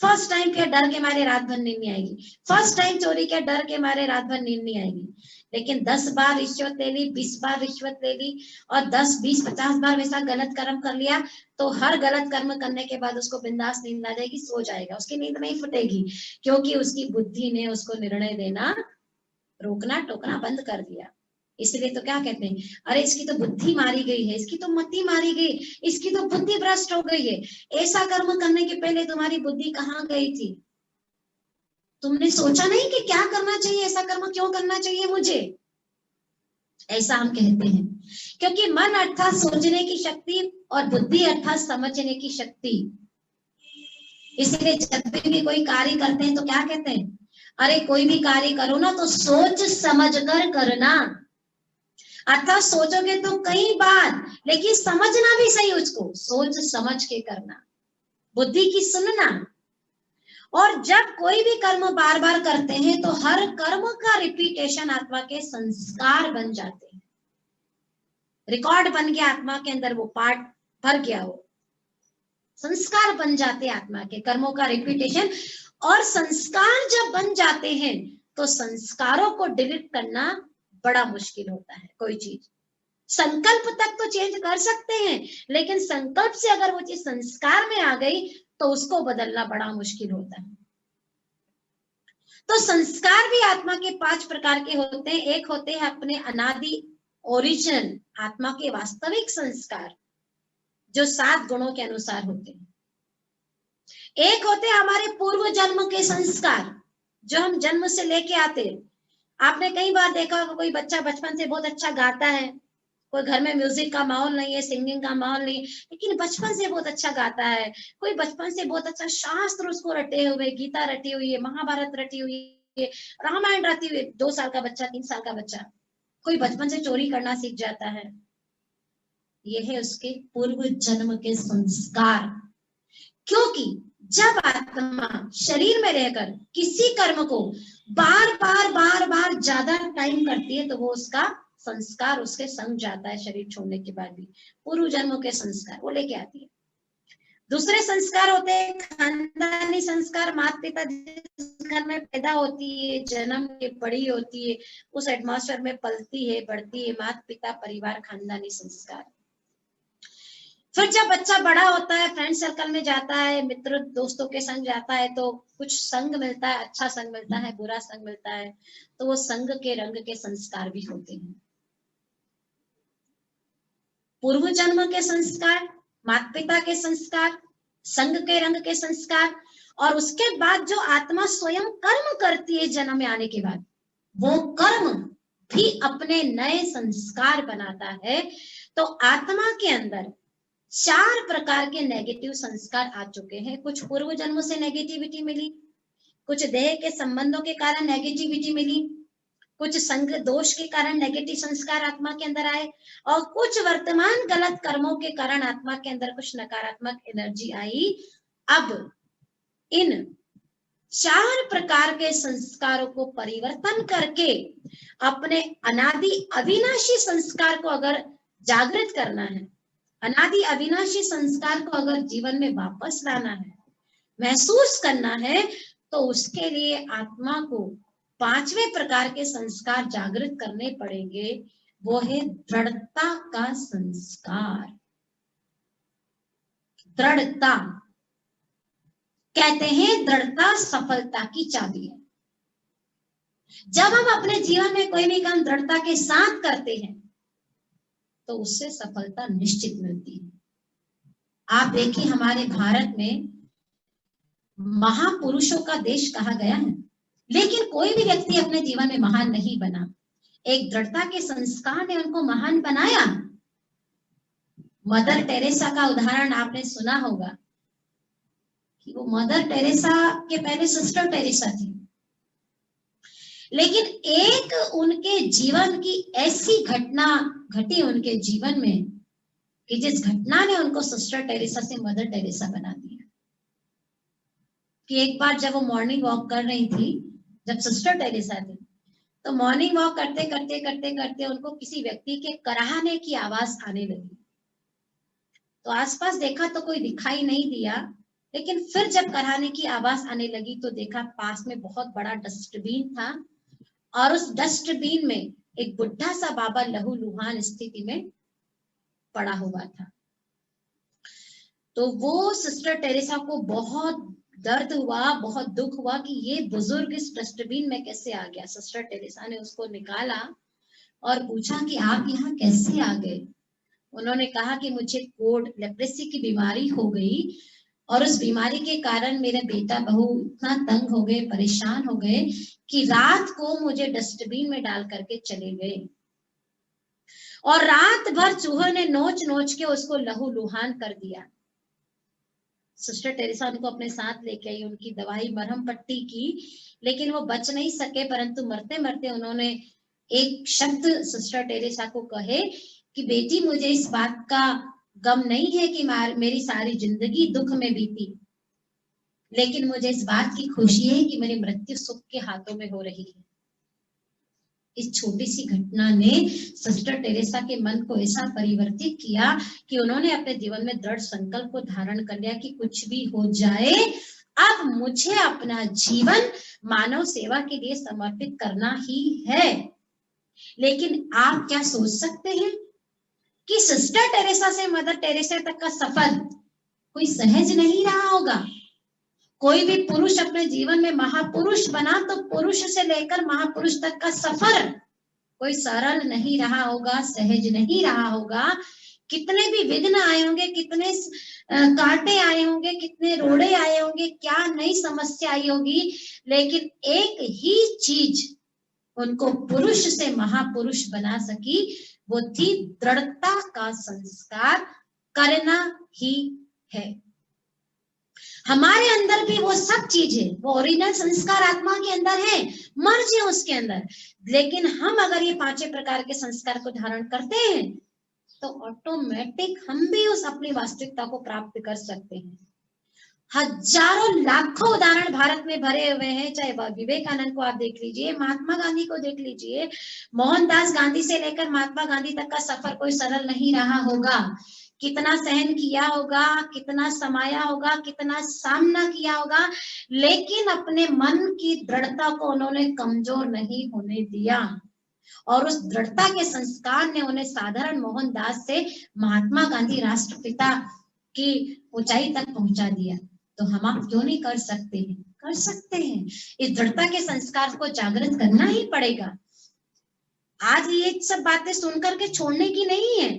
B: फर्स्ट टाइम के डर के मारे रात भर नींद नहीं आएगी, फर्स्ट टाइम चोरी के डर के मारे रात भर नींद नहीं आएगी। लेकिन 10 बार रिश्वत ले ली, 20 बार रिश्वत ले ली और 10, 20, 50 बार वैसा गलत कर्म कर लिया, तो हर गलत कर्म करने के बाद उसको बिंदास नींद आ जाएगी, सो जाएगा, उसकी नींद नहीं फुटेगी, क्योंकि उसकी बुद्धि ने उसको निर्णय देना, रोकना टोकना बंद कर दिया। इसलिए तो क्या कहते हैं, अरे इसकी तो बुद्धि मारी गई है, इसकी तो मति मारी गई, इसकी तो बुद्धि भ्रष्ट हो गई है। ऐसा कर्म करने के पहले तुम्हारी बुद्धि कहाँ गई थी? तुमने सोचा नहीं कि क्या करना चाहिए, ऐसा कर्म क्यों करना चाहिए मुझे? ऐसा हम कहते हैं, क्योंकि मन अर्थात सोचने की शक्ति और बुद्धि अर्थात समझने की शक्ति। इसलिए जब भी कोई कार्य करते हैं तो क्या कहते हैं, अरे कोई भी कार्य करो ना तो सोच समझ कर करना। अर्थात सोचोगे तो कई बार, लेकिन समझना भी सही, उसको सोच समझ के करना, बुद्धि की सुनना। और जब कोई भी कर्म बार बार करते हैं तो हर कर्म का रिपीटेशन आत्मा के संस्कार बन जाते हैं, रिकॉर्ड बन गया आत्मा के अंदर, वो पार्ट भर गया, वो संस्कार बन जाते आत्मा के कर्मों का रिपीटेशन। और संस्कार जब बन जाते हैं तो संस्कारों को डिलीट करना बड़ा मुश्किल होता है। कोई चीज संकल्प तक तो चेंज कर सकते हैं, लेकिन संकल्प से अगर वो चीज संस्कार में आ गई तो उसको बदलना बड़ा मुश्किल होता है। तो संस्कार भी आत्मा के 5 प्रकार के होते हैं। एक होते हैं अपने अनादि ओरिजिनल आत्मा के वास्तविक संस्कार, जो 7 गुणों के अनुसार होते हैं। एक होते हैं हमारे पूर्व जन्म के संस्कार, जो हम जन्म से लेके आते हैं। आपने कई बार देखा होगा कोई बच्चा बचपन से बहुत अच्छा गाता है, कोई घर में म्यूजिक का माहौल नहीं है, सिंगिंग का माहौल नहीं, लेकिन बचपन से बहुत अच्छा गाता है। कोई बचपन से बहुत अच्छा शास्त्र उसको रटे हुए, गीता रटी हुई है, महाभारत रटी हुई है, रामायण रटी हुई है। 2 साल का बच्चा, 3 साल का बच्चा, कोई बचपन से चोरी करना सीख जाता है। यह है उसके पूर्व जन्म के संस्कार। क्योंकि जब आत्मा शरीर में रहकर किसी कर्म को बार बार ज्यादा टाइम करती है तो वो उसका संस्कार उसके संग जाता है। शरीर छोड़ने के बाद भी पूर्व जन्मों के संस्कार वो लेके आती है। दूसरे संस्कार होते हैं खानदानी संस्कार। माता पिता जिस घर में पैदा होती है, जन्म के बड़ी होती है, उस एटमॉस्फेयर में पलती है, बढ़ती है, माता पिता परिवार, खानदानी संस्कार। फिर जब बच्चा बड़ा होता है, फ्रेंड सर्कल में जाता है, मित्र दोस्तों के संग जाता है, तो कुछ संग मिलता है, अच्छा संग मिलता है, बुरा संग मिलता है, तो वो संग के रंग के संस्कार भी होते हैं। पूर्व जन्म के संस्कार, माता पिता के संस्कार, संग के रंग के संस्कार, और उसके बाद जो आत्मा स्वयं कर्म करती है जन्म में आने के बाद, वो कर्म भी अपने नए संस्कार बनाता है। तो आत्मा के अंदर 4 प्रकार के नेगेटिव संस्कार आ चुके हैं। कुछ पूर्व जन्मों से नेगेटिविटी मिली, कुछ देह के संबंधों के कारण नेगेटिविटी मिली, कुछ संग दोष के कारण नेगेटिव संस्कार आत्मा के अंदर आए, और कुछ वर्तमान गलत कर्मों के कारण आत्मा के अंदर कुछ नकारात्मक एनर्जी आई। अब इन 4 प्रकार के संस्कारों को परिवर्तन करके अपने अनादि अविनाशी संस्कार को अगर जागृत करना है, अनादि अविनाशी संस्कार को अगर जीवन में वापस लाना है, महसूस करना है, तो उसके लिए आत्मा को 5वें प्रकार के संस्कार जागृत करने पड़ेंगे। वो है दृढ़ता का संस्कार। दृढ़ता, कहते हैं दृढ़ता सफलता की चाबी है। जब हम अपने जीवन में कोई भी काम दृढ़ता के साथ करते हैं तो उससे सफलता निश्चित मिलती है। आप देखिए, हमारे भारत में महापुरुषों का देश कहा गया है, लेकिन कोई भी व्यक्ति अपने जीवन में महान नहीं बना। एक दृढ़ता के संस्कार ने उनको महान बनाया। मदर टेरेसा का उदाहरण आपने सुना होगा कि वो मदर टेरेसा के पहले सिस्टर टेरेसा थी, लेकिन एक उनके जीवन की ऐसी घटना घटी उनके जीवन में कि जिस घटना ने उनको सिस्टर टेरेसा से मदर टेरेसा बना दिया। कि एक बार जब वो मॉर्निंग वॉक कर रही थी, जब सिस्टर टेरेसा थी, तो मॉर्निंग वॉक करते करते करते करते उनको किसी व्यक्ति के कराहने की आवाज आने लगी। तो आसपास देखा तो कोई दिखाई नहीं दिया, लेकिन फिर जब कराहने की आवाज आने लगी तो देखा पास में बहुत बड़ा डस्टबिन था, और उस डस्टबिन में एक बुढ़ा सा बाबा लहूलुहान स्थिति में पड़ा हुआ था। तो वो सिस्टर टेरेसा को बहुत दर्द हुआ, बहुत दुख हुआ कि ये बुजुर्ग इस डस्टबिन में कैसे आ गया। सिस्टर टेरेसा ने उसको निकाला और पूछा कि आप यहाँ कैसे आ गए। उन्होंने कहा कि मुझे कोढ़ लेप्रेसी की बीमारी हो गई, और उस बीमारी के कारण मेरे बेटा बहू इतना तंग हो गए, परेशान हो गए कि रात को मुझे डस्टबिन में डाल करके चले गए, और रात भर चूहों ने नोच नोच के उसको लहूलुहान कर दिया। सिस्टर टेरेसा उनको अपने साथ लेके आई, उनकी दवाई मरहम पट्टी की, लेकिन वो बच नहीं सके। परंतु मरते मरते उन्होंने एक शब्द सिस्टर टेरेसा को कहे कि बेटी, मुझे इस बात का गम नहीं है कि मेरी सारी जिंदगी दुख में बीती, लेकिन मुझे इस बात की खुशी है कि मेरी मृत्यु सुख के हाथों में हो रही है। इस छोटी सी घटना ने सिस्टर टेरेसा के मन को ऐसा परिवर्तित किया कि उन्होंने अपने जीवन में दृढ़ संकल्प को धारण कर लिया कि कुछ भी हो जाए, अब मुझे अपना जीवन मानव सेवा के लिए समर्पित करना ही है। लेकिन आप क्या सोच सकते हैं कि सिस्टर टेरेसा से मदर टेरेसा तक का सफर कोई सहज नहीं रहा होगा। कोई भी पुरुष अपने जीवन में महापुरुष बना तो पुरुष से लेकर महापुरुष तक का सफर कोई सरल नहीं रहा होगा, सहज नहीं रहा होगा। कितने भी विघ्न आए होंगे, कितने कांटे आए होंगे, कितने रोड़े आए होंगे, क्या नई समस्या आई होगी, लेकिन एक ही चीज उनको पुरुष से महापुरुष बना सकी, वो थी दृढ़ता का संस्कार करना ही है। हमारे अंदर भी वो सब चीजें, वो ओरिजिनल संस्कार आत्मा के अंदर है, मर्ज है उसके अंदर। लेकिन हम अगर ये 5 प्रकार के संस्कार को धारण करते हैं तो ऑटोमेटिक हम भी उस अपनी वास्तविकता को प्राप्त कर सकते हैं। हजारों लाखों उदाहरण भारत में भरे हुए हैं, चाहे विवेकानंद को आप देख लीजिए, महात्मा गांधी को देख लीजिए, मोहनदास गांधी से लेकर महात्मा गांधी तक का सफर कोई सरल नहीं रहा होगा। कितना सहन किया होगा, कितना समाया होगा, कितना सामना किया होगा, लेकिन अपने मन की दृढ़ता को उन्होंने कमजोर नहीं होने दिया, और उस दृढ़ता के संस्कार ने उन्हें साधारण मोहनदास से महात्मा गांधी राष्ट्रपिता की ऊंचाई तक पहुंचा दिया। तो हम आप क्यों नहीं कर सकते हैं? कर सकते हैं। इस दृढ़ता के संस्कार को जागृत करना ही पड़ेगा। आज ये सब बातें सुनकर के छोड़ने की नहीं है,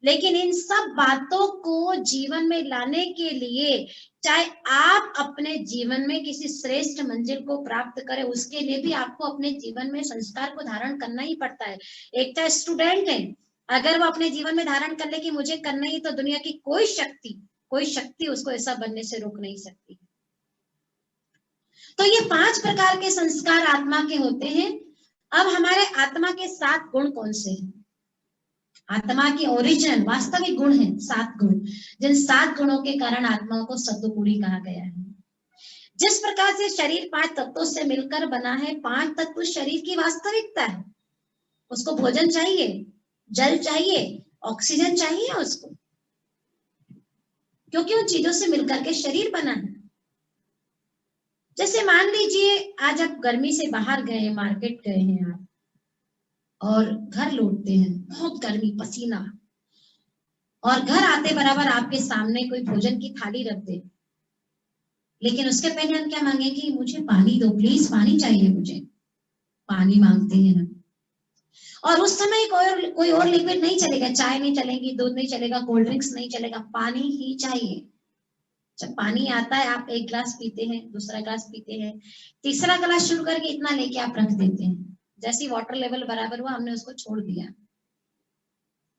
B: लेकिन इन सब बातों को जीवन में लाने के लिए, चाहे आप अपने जीवन में किसी श्रेष्ठ मंजिल को प्राप्त करें, उसके लिए भी आपको अपने जीवन में संस्कार को धारण करना ही पड़ता है। एक तो स्टूडेंट है, अगर वो अपने जीवन में धारण कर ले कि मुझे करना ही, तो दुनिया की कोई शक्ति उसको ऐसा बनने से रोक नहीं सकती। तो ये 5 प्रकार के संस्कार आत्मा के होते हैं। अब हमारे आत्मा के 7 गुण कौन से हैं? आत्मा के ओरिजिनल वास्तविक गुण हैं 7 गुण, जिन 7 गुणों के कारण आत्मा को सत्वगुणी कहा गया है। जिस प्रकार से शरीर 5 तत्वों से मिलकर बना है, 5 तत्व शरीर की वास्तविकता है। उसको भोजन चाहिए, जल चाहिए, ऑक्सीजन चाहिए उसको, क्योंकि उन चीजों से मिलकर के शरीर बना है। जैसे मान लीजिए आज आप गर्मी से बाहर गए, मार्केट गए हैं आप, और घर लौटते हैं, बहुत गर्मी, पसीना, और घर आते बराबर आपके सामने कोई भोजन की थाली रख दे, लेकिन उसके पहले हम क्या मांगे कि मुझे पानी दो, प्लीज पानी चाहिए मुझे, पानी मांगते हैं हम। और उस समय कोई और लिक्विड नहीं चलेगा, चाय नहीं चलेगी, दूध नहीं चलेगा, कोल्ड ड्रिंक्स नहीं चलेगा, पानी ही चाहिए। जब पानी आता है आप एक गिलास पीते हैं, दूसरा गिलास पीते हैं, तीसरा गिलास शुरू करके इतना लेके आप रख देते हैं, जैसी वाटर लेवल बराबर हुआ हमने उसको छोड़ दिया।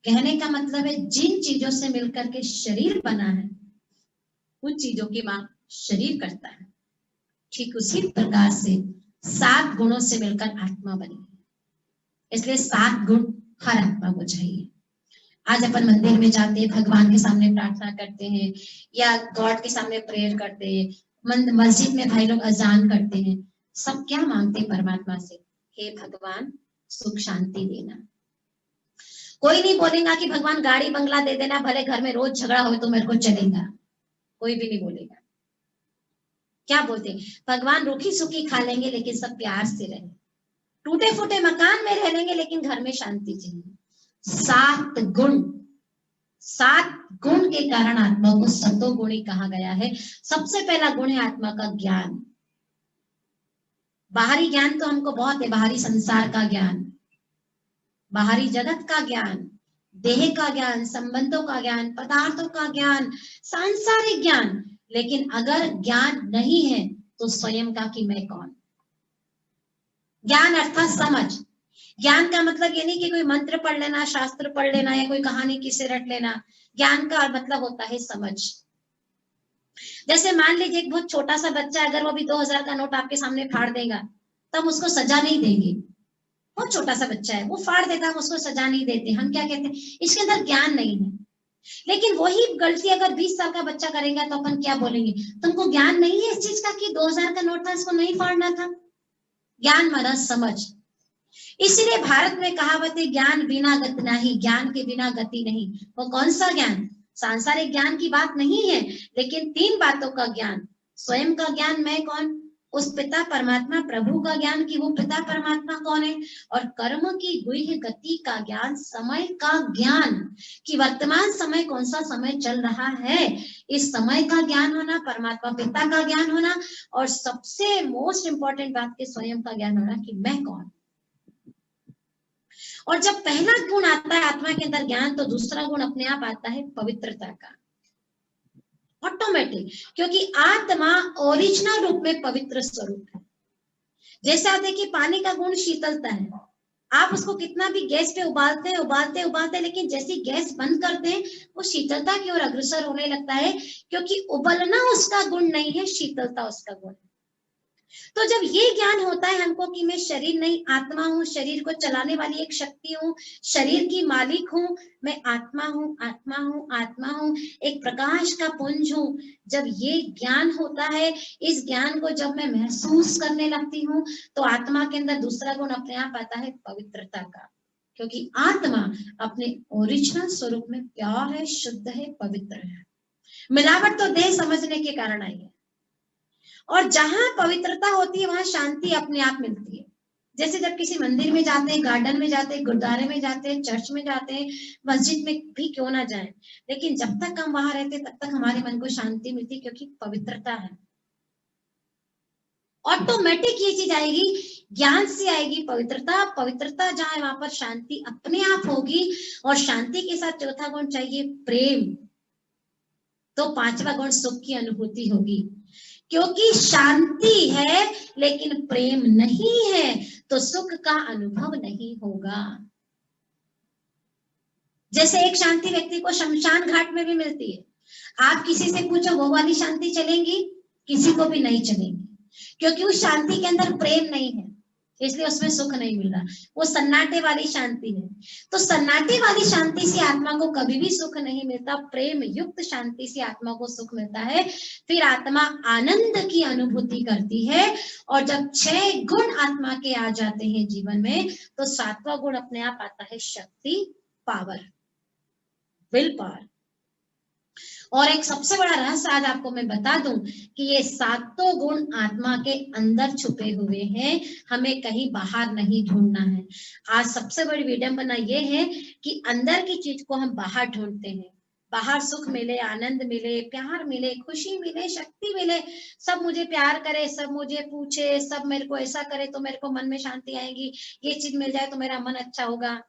B: कहने का मतलब है जिन चीजों से मिलकर के शरीर बना है उन चीजों की मांग शरीर करता है, ठीक उसी प्रकार से 7 गुणों से मिलकर आत्मा बनी है। इसलिए 7 गुण हर आत्मा को चाहिए। आज अपन मंदिर में जाते हैं, भगवान के सामने प्रार्थना करते हैं या गॉड के सामने प्रेयर करते हैं, मस्जिद में भाई लोग अजान करते हैं, सब क्या मांगते हैं परमात्मा से? हे भगवान सुख शांति देना। कोई नहीं बोलेगा कि भगवान गाड़ी बंगला दे देना, भले घर में रोज झगड़ा हो तो मेरे को चलेगा, कोई भी नहीं बोलेगा। क्या बोलते हैं? भगवान रूखी सूखी खा लेंगे लेकिन सब प्यार से रहे, टूटे फूटे मकान में रह लेंगे लेकिन घर में शांति चाहिए। 7 गुण, 7 गुण के कारण आत्मा को सतोगुणी कहा गया है। सबसे पहला गुण है आत्मा का ज्ञान। बाहरी ज्ञान तो हमको बहुत है, बाहरी संसार का ज्ञान, बाहरी जगत का ज्ञान, देह का ज्ञान, संबंधों का ज्ञान, पदार्थों का ज्ञान, सांसारिक ज्ञान। लेकिन अगर ज्ञान नहीं है तो स्वयं का कि मैं कौन। ज्ञान अर्थात समझ। ज्ञान का मतलब ये नहीं कि कोई मंत्र पढ़ लेना, शास्त्र पढ़ लेना या कोई कहानी किसे रट लेना। ज्ञान का मतलब होता है समझ। जैसे मान लीजिए एक बहुत छोटा सा बच्चा, अगर वो भी 2000 का नोट आपके सामने फाड़ देगा तो हम उसको सजा नहीं देंगे। बहुत छोटा सा बच्चा है, वो फाड़ देगा, हम उसको सजा नहीं देते। हम क्या कहते हैं? इसके अंदर ज्ञान नहीं है। लेकिन वही गलती अगर 20 साल का बच्चा करेगा तो अपन क्या बोलेंगे? तुमको ज्ञान नहीं है इस चीज का कि 2000 का नोट था, इसको नहीं फाड़ना था। ज्ञान माना समझ। इसीलिए भारत में कहावत है, ज्ञान बिना गति नहीं, ज्ञान के बिना गति नहीं। वो कौन सा ज्ञान? सांसारिक ज्ञान की बात नहीं है, लेकिन 3 बातों का ज्ञान। स्वयं का ज्ञान, मैं कौन, उस पिता परमात्मा प्रभु का ज्ञान कि वो पिता परमात्मा कौन है, और कर्म की गुह्य गति का ज्ञान, समय का ज्ञान कि वर्तमान समय कौन सा समय चल रहा है, इस समय का ज्ञान होना, परमात्मा पिता का ज्ञान होना, और सबसे मोस्ट इंपॉर्टेंट बात के स्वयं का ज्ञान होना कि मैं कौन। और जब पहला गुण आता है आत्मा के अंदर ज्ञान, तो दूसरा गुण अपने आप आता है पवित्रता का, ऑटोमेटिक, क्योंकि आत्मा ओरिजिनल रूप में पवित्र स्वरूप है। जैसे आप देखिए पानी का गुण शीतलता है, आप उसको कितना भी गैस पे उबालते, लेकिन जैसी गैस बंद करते हैं वो शीतलता की ओर अग्रसर होने लगता है, क्योंकि उबलना उसका गुण नहीं है, शीतलता उसका गुण है। तो जब ये ज्ञान होता है हमको कि मैं शरीर नहीं आत्मा हूँ, शरीर को चलाने वाली एक शक्ति हूँ, शरीर की मालिक हूँ, मैं आत्मा हूँ, आत्मा हूँ, आत्मा हूँ, एक प्रकाश का पुंज हूँ। जब ये ज्ञान होता है, इस ज्ञान को जब मैं महसूस करने लगती हूँ, तो आत्मा के अंदर दूसरा गुण अपने आप आता है पवित्रता का, क्योंकि आत्मा अपने ओरिजिनल स्वरूप में प्योर है, शुद्ध है, पवित्र है। मिलावट तो देह समझने के कारण आई है, और जहां पवित्रता होती है वहां शांति अपने आप मिलती है। जैसे जब किसी मंदिर में जाते हैं, गार्डन में जाते हैं, गुरुद्वारे में जाते हैं, चर्च में जाते हैं, मस्जिद में भी क्यों ना जाएं, लेकिन जब तक हम वहां रहते तब तक हमारे मन को शांति मिलती, क्योंकि पवित्रता है। ऑटोमेटिक ये चीज आएगी, ज्ञान से आएगी पवित्रता। पवित्रता जहां है वहां पर शांति अपने आप होगी, और शांति के साथ चौथा गुण चाहिए प्रेम, तो 5वां गुण सुख की अनुभूति होगी। क्योंकि शांति है लेकिन प्रेम नहीं है तो सुख का अनुभव नहीं होगा। जैसे एक शांति व्यक्ति को शमशान घाट में भी मिलती है, आप किसी से पूछो वो वाली शांति चलेंगी, किसी को भी नहीं चलेंगी, क्योंकि उस शांति के अंदर प्रेम नहीं है, इसलिए उसमें सुख नहीं मिल रहा। वो सन्नाटे वाली शांति है। तो सन्नाटे वाली शांति से आत्मा को कभी भी सुख नहीं मिलता, प्रेम युक्त शांति से आत्मा को सुख मिलता है। फिर आत्मा आनंद की अनुभूति करती है, और जब 6 गुण आत्मा के आ जाते हैं जीवन में, तो 7वां गुण अपने आप आता है शक्ति, पावर, विल पावर। और एक सबसे बड़ा रहस्य आज आपको मैं बता दूं कि ये सातों गुण आत्मा के अंदर छुपे हुए हैं, हमें कहीं बाहर नहीं ढूंढना है। आज सबसे बड़ी विडंबना ये है कि अंदर की चीज को हम बाहर ढूंढते हैं। बाहर सुख मिले, आनंद मिले, प्यार मिले, खुशी मिले, शक्ति मिले, सब मुझे प्यार करे, सब मुझे पूछे, सब मेरे को ऐसा करे तो मेरे को मन में शांति आएगी, ये चीज मिल जाए तो मेरा मन अच्छा होगा।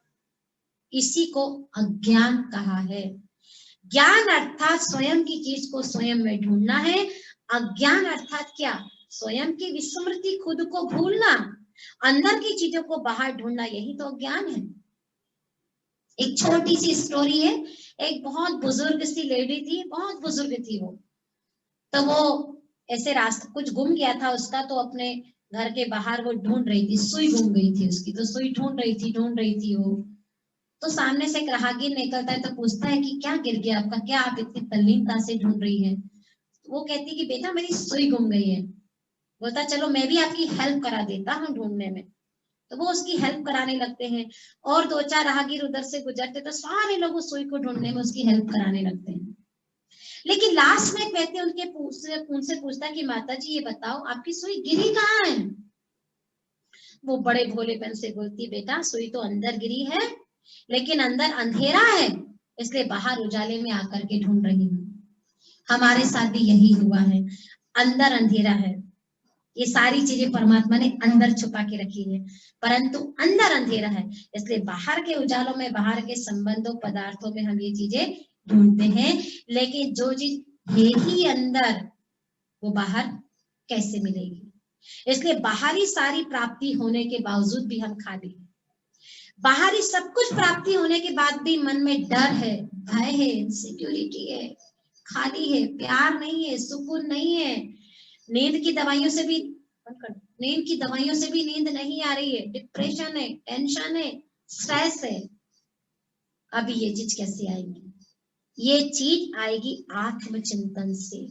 B: इसी को अज्ञान कहा है। ज्ञान अर्थात स्वयं की चीज को स्वयं में ढूंढना है। अज्ञान अर्थात क्या? स्वयं की विस्मृति, खुद को भूलना, अंदर की चीजों को बाहर ढूंढना, यही तो ज्ञान है। एक छोटी सी स्टोरी है। एक बहुत बुजुर्ग सी लेडी थी, बहुत बुजुर्ग थी वो। तो वो ऐसे रास्ते कुछ गुम गया था उसका, तो अपने घर के बाहर वो ढूंढ रही थी, सुई गुम गई थी उसकी, तो सुई ढूंढ रही थी वो। तो सामने से एक राहगीर निकलता है तो पूछता है कि क्या गिर गया आपका, क्या आप इतनी तल्लीनता से ढूंढ रही हैं? तो वो कहती कि बेटा मेरी सुई गुम गई है। बोलता चलो मैं भी आपकी हेल्प करा देता हूँ ढूंढने में। तो वो उसकी हेल्प कराने लगते हैं, और दो चार राहगीर उधर से गुजरते तो सारे लोग उस सुई को ढूंढने में उसकी हेल्प कराने लगते हैं। लेकिन लास्ट में एक व्यक्ति उनसे पूछता है कि माता जी ये बताओ आपकी सुई गिरी कहाँ है? वो बड़े भोलेपन से बोलती बेटा सुई तो अंदर गिरी है, लेकिन अंदर अंधेरा है, इसलिए बाहर उजाले में आकर के ढूंढ रही हूँ। हमारे साथ भी यही हुआ है, अंदर अंधेरा है, ये सारी चीजें परमात्मा ने अंदर छुपा के रखी है, परंतु अंदर अंधेरा है, इसलिए बाहर के उजालों में, बाहर के संबंधों पदार्थों में हम ये चीजें ढूंढते हैं। लेकिन जो चीज है ही अंदर, वो बाहर कैसे मिलेगी? इसलिए बाहरी सारी प्राप्ति होने के बावजूद भी हम खाली हैं। बाहरी सब कुछ प्राप्ति होने के बाद भी मन में डर है, भय है, इनसिक्योरिटी है, खाली है, प्यार नहीं है, सुकून नहीं है। नींद की दवाइयों से भी नींद नहीं आ रही है, डिप्रेशन है, टेंशन है, स्ट्रेस है। अभी ये चीज कैसे आएगी? ये चीज आएगी आत्मचिंतन से।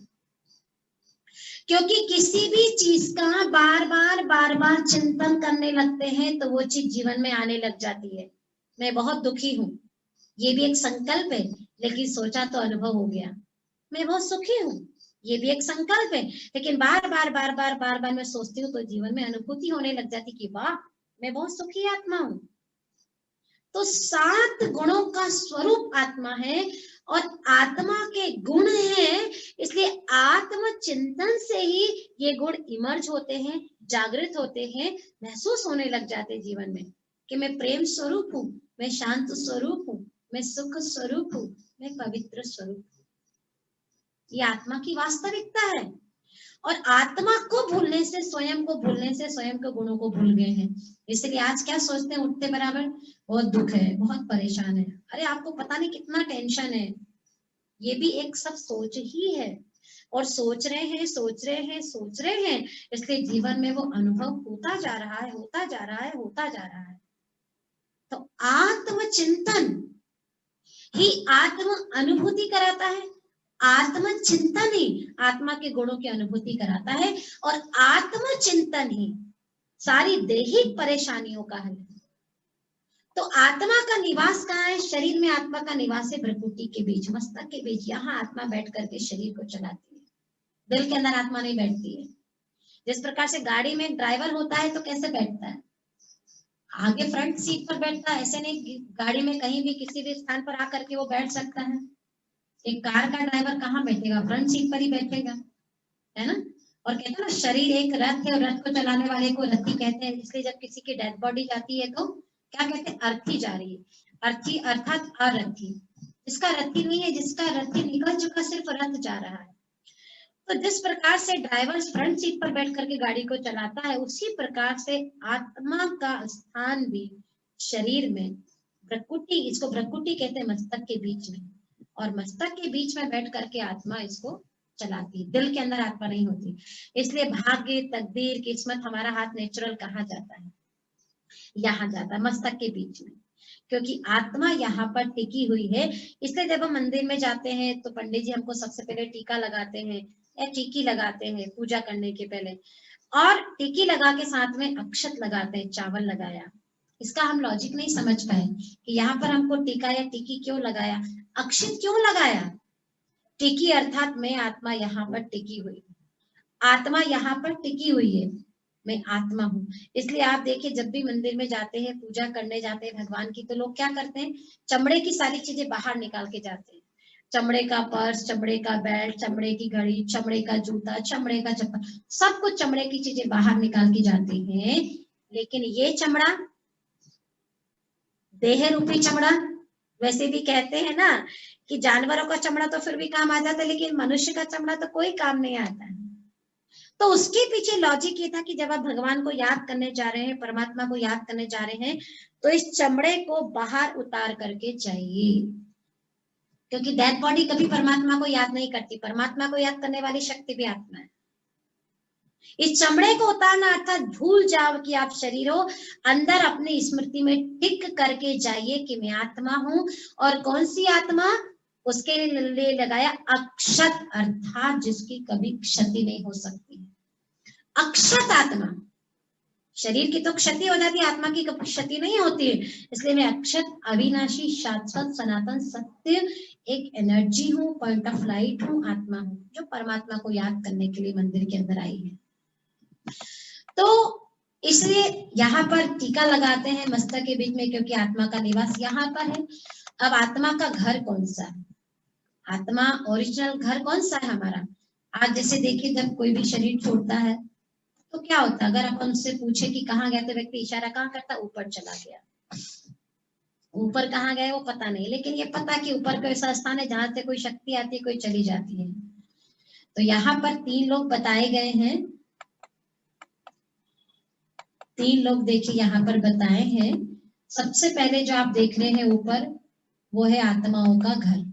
B: क्योंकि किसी भी चीज का बार बार चिंतन करने लगते हैं तो वो चीज जीवन में आने लग जाती है। मैं बहुत दुखी हूँ, ये भी एक संकल्प है, लेकिन सोचा तो अनुभव हो गया। मैं बहुत सुखी हूँ, ये भी एक संकल्प है, लेकिन बार बार मैं सोचती हूँ तो जीवन में अनुभूति होने लग जाती कि वाह मैं बहुत सुखी आत्मा हूँ। तो 7 गुणों का स्वरूप आत्मा है और आत्मा के गुण हैं, इसलिए आत्म चिंतन से ही ये गुण इमर्ज होते हैं, जागृत होते हैं, महसूस होने लग जाते हैं जीवन में कि मैं प्रेम स्वरूप हूँ, मैं शांत स्वरूप हूँ, मैं सुख स्वरूप हूँ, मैं पवित्र स्वरूप हूँ। ये आत्मा की वास्तविकता है। और आत्मा को भूलने से, स्वयं को भूलने से, स्वयं के गुणों को भूल गए हैं। इसलिए आज क्या सोचते हैं उठते बराबर, बहुत दुख है, बहुत परेशान है। अरे आपको पता नहीं कितना टेंशन है, ये भी एक सब सोच ही है। और सोच रहे हैं, इसलिए जीवन में वो अनुभव होता जा रहा है। तो आत्मचिंतन ही आत्म अनुभूति कराता है। आत्मचिंतन ही आत्मा के गुणों की अनुभूति कराता है, और आत्मचिंतन ही सारी दैहिक परेशानियों का हल है। तो आत्मा का निवास कहाँ है? शरीर में आत्मा का निवास है भ्रुकुटी के बीच, मस्तक के बीच। यहाँ आत्मा बैठ करके शरीर को चलाती है, दिल के अंदर आत्मा नहीं बैठती है। जिस प्रकार से गाड़ी में ड्राइवर होता है तो कैसे बैठता है? आगे फ्रंट सीट पर बैठता है, ऐसे नहीं गाड़ी में कहीं भी किसी भी स्थान पर आकर के वो बैठ सकता है। एक कार का ड्राइवर कहाँ बैठेगा? फ्रंट सीट पर ही बैठेगा, है ना। और कहते हैं ना शरीर एक रथ है और रथ को चलाने वाले को रथी कहते हैं। इसलिए जब किसी की डेड बॉडी जाती है तो क्या कहते हैं? अर्थी जा रही है। अर्थी अर्थात अरथी, जिसका रथी नहीं है, जिसका रथी निकल चुका, सिर्फ रथ जा रहा है। तो जिस प्रकार से ड्राइवर फ्रंट सीट पर बैठ करके गाड़ी को चलाता है, उसी प्रकार से आत्मा का स्थान भी शरीर में भ्रुकुटी, इसको भ्रुकुटी कहते हैं, मस्तक के बीच में, और मस्तक के बीच में बैठ करके आत्मा इसको चलाती है। दिल के अंदर आत्मा नहीं होती। इसलिए भाग्य, तकदीर, किस्मत, हमारा हाथ नेचुरल कहाँ जाता है? यहाँ जाता है, मस्तक के बीच में, क्योंकि आत्मा यहाँ पर टिकी हुई है। इसलिए जब हम मंदिर में जाते हैं तो पंडित जी हमको सबसे पहले टीका लगाते हैं या टीकी लगाते हैं पूजा करने के पहले, और टीकी लगा के साथ में अक्षत लगाते हैं, चावल लगाया। इसका हम लॉजिक नहीं समझ पाए कि यहाँ पर हमको टीका या टीकी क्यों लगाया, अक्षत क्यों लगाया। टिकी अर्थात मैं आत्मा यहाँ पर टिकी हुई, आत्मा यहाँ पर टिकी हुई है, मैं आत्मा हूँ। इसलिए आप देखिए जब भी मंदिर में जाते हैं, पूजा करने जाते हैं भगवान की, तो लोग क्या करते हैं, चमड़े की सारी चीजें बाहर निकाल के जाते हैं। चमड़े का पर्स, चमड़े का बेल्ट, चमड़े की घड़ी, चमड़े का जूता, चमड़े का चप्पल, सब कुछ चमड़े की चीजें बाहर निकाल के जाते हैं। लेकिन ये चमड़ा, देह रूपी चमड़ा, वैसे भी कहते हैं ना कि जानवरों का चमड़ा तो फिर भी काम आ जाता है, लेकिन मनुष्य का चमड़ा तो कोई काम नहीं आता है। तो उसके पीछे लॉजिक ये था कि जब आप भगवान को याद करने जा रहे हैं, परमात्मा को याद करने जा रहे हैं, तो इस चमड़े को बाहर उतार करके जाइए, क्योंकि डेड बॉडी कभी परमात्मा को याद नहीं करती, परमात्मा को याद करने वाली शक्ति भी आत्मा है। इस चमड़े को उतारना अर्थात भूल जाओ कि आप शरीर हो, अंदर अपनी स्मृति में टिक करके जाइए कि मैं आत्मा हूं। और कौन सी आत्मा, उसके लिए लगाया अक्षत, अर्थात जिसकी कभी क्षति नहीं हो सकती, अक्षत आत्मा। शरीर की तो क्षति हो जाती है, आत्मा की कभी क्षति नहीं होती है। इसलिए मैं अक्षत, अविनाशी, शाश्वत, सनातन, सत्य एक एनर्जी हूँ, पॉइंट ऑफ लाइट हूँ, आत्मा हूँ, जो परमात्मा को याद करने के लिए मंदिर के अंदर आई है। तो इसलिए यहाँ पर टीका लगाते हैं मस्तक के बीच में, क्योंकि आत्मा का निवास यहाँ पर है। अब आत्मा का घर कौन सा है, आत्मा ओरिजिनल घर कौन सा है हमारा। आज जैसे देखिए जब कोई भी शरीर छोड़ता है तो क्या होता है, अगर अपन उससे पूछे कि कहाँ गया, तो व्यक्ति इशारा कहाँ करता, ऊपर चला गया। ऊपर कहाँ गए वो पता नहीं, लेकिन ये पता कि ऊपर कोई ऐसा स्थान है जहां से कोई शक्ति आती है, कोई चली जाती है। तो यहाँ पर 3 लोग बताए गए हैं, 3 लोग देखिए यहाँ पर बताए हैं। सबसे पहले जो आप देख रहे हैं ऊपर, वो है आत्माओं का घर।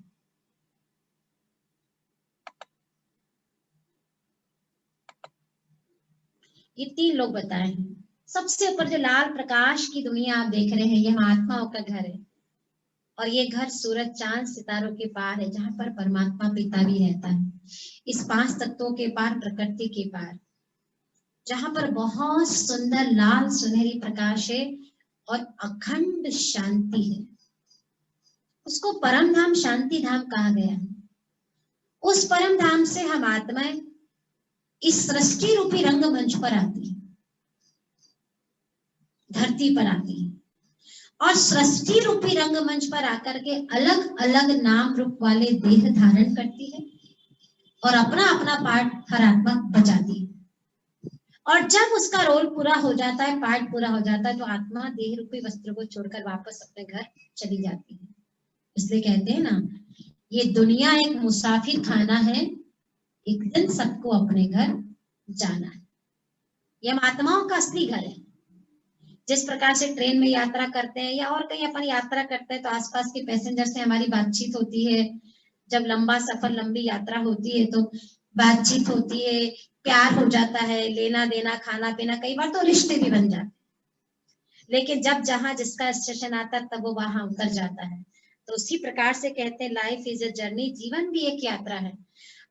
B: ये 3 लोग बताए हैं। सबसे ऊपर जो लाल प्रकाश की दुनिया आप देख रहे हैं, ये आत्माओं का घर है। और ये घर सूरज, चांद, सितारों के पार है, जहां पर परमात्मा पिता भी रहता है। इस 5 तत्वों के पार, प्रकृति के पार, जहां पर बहुत सुंदर लाल सुनहरी प्रकाश है और अखंड शांति है। उसको परम धाम, शांति धाम कहा गया है। उस परम धाम से हम आत्माएं इस सृष्टि रूपी रंगमंच पर आती है, धरती पर आती है, और सृष्टि रूपी रंगमंच पर आकर के अलग अलग नाम रूप वाले देह धारण करती है और अपना अपना पार्ट हर आत्मा बजाती है। और जब उसका रोल पूरा हो जाता है, पार्ट पूरा हो जाता है, तो आत्मा देह रूपी वस्त्र को छोड़कर वापस अपने घर चली जाती है। इसलिए कहते हैं ना, ये दुनिया एक मुसाफिर खाना है, एक दिन सबको अपने घर जाना है। ये हम आत्माओं का असली घर है। जिस प्रकार से ट्रेन में यात्रा करते हैं या और कहीं अपन यात्रा करते हैं, तो आसपास के पैसेंजर से हमारी बातचीत होती है। जब लंबा सफर, लंबी यात्रा होती है, तो बातचीत होती है, प्यार हो जाता है, लेना देना, खाना पीना, कई बार तो रिश्ते भी बन जाते हैं। लेकिन जब जहां जिसका स्टेशन आता है, तब वो वहां उतर जाता है। तो उसी प्रकार से कहते हैं लाइफ इज अ जर्नी, जीवन भी एक यात्रा है।